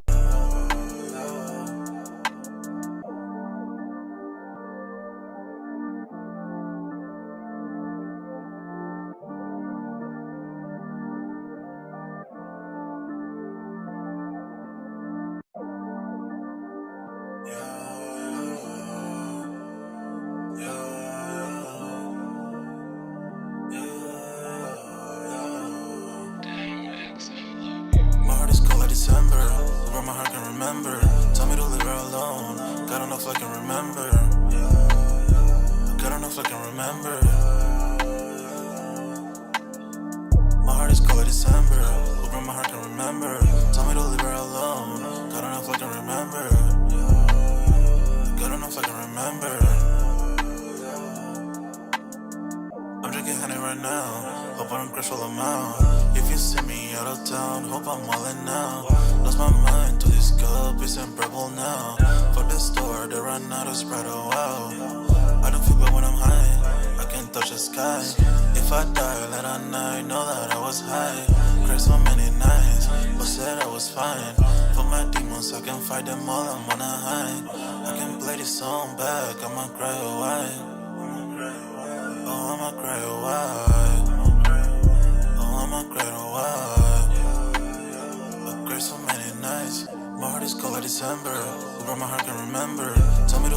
My heart is cold like December. Where my heart can remember. Tell me to leave her alone. God enough I can remember. God enough I can remember. My heart is cold like December. Where my heart can remember. Tell me to leave her alone. God enough I can remember. God enough I can remember. I'm drinking honey right now. Hope I don't crash while I'm out. If you see me out of town, hope I'm all in now. Lost my mind to this cup, it's unbearable now. For the store, they run out of Sprite, oh wow. I don't feel bad when I'm high, I can touch the sky. If I die late at night, know that I was high. Cried so many nights, but said I was fine. For my demons, I can fight them all, I'm on a high. I can play this song back, I'ma cry a while. Oh, I'ma cry a while. Oh, I'ma cry a while. I cried so many nights. My heart is cold like December. Who brought my heart can remember.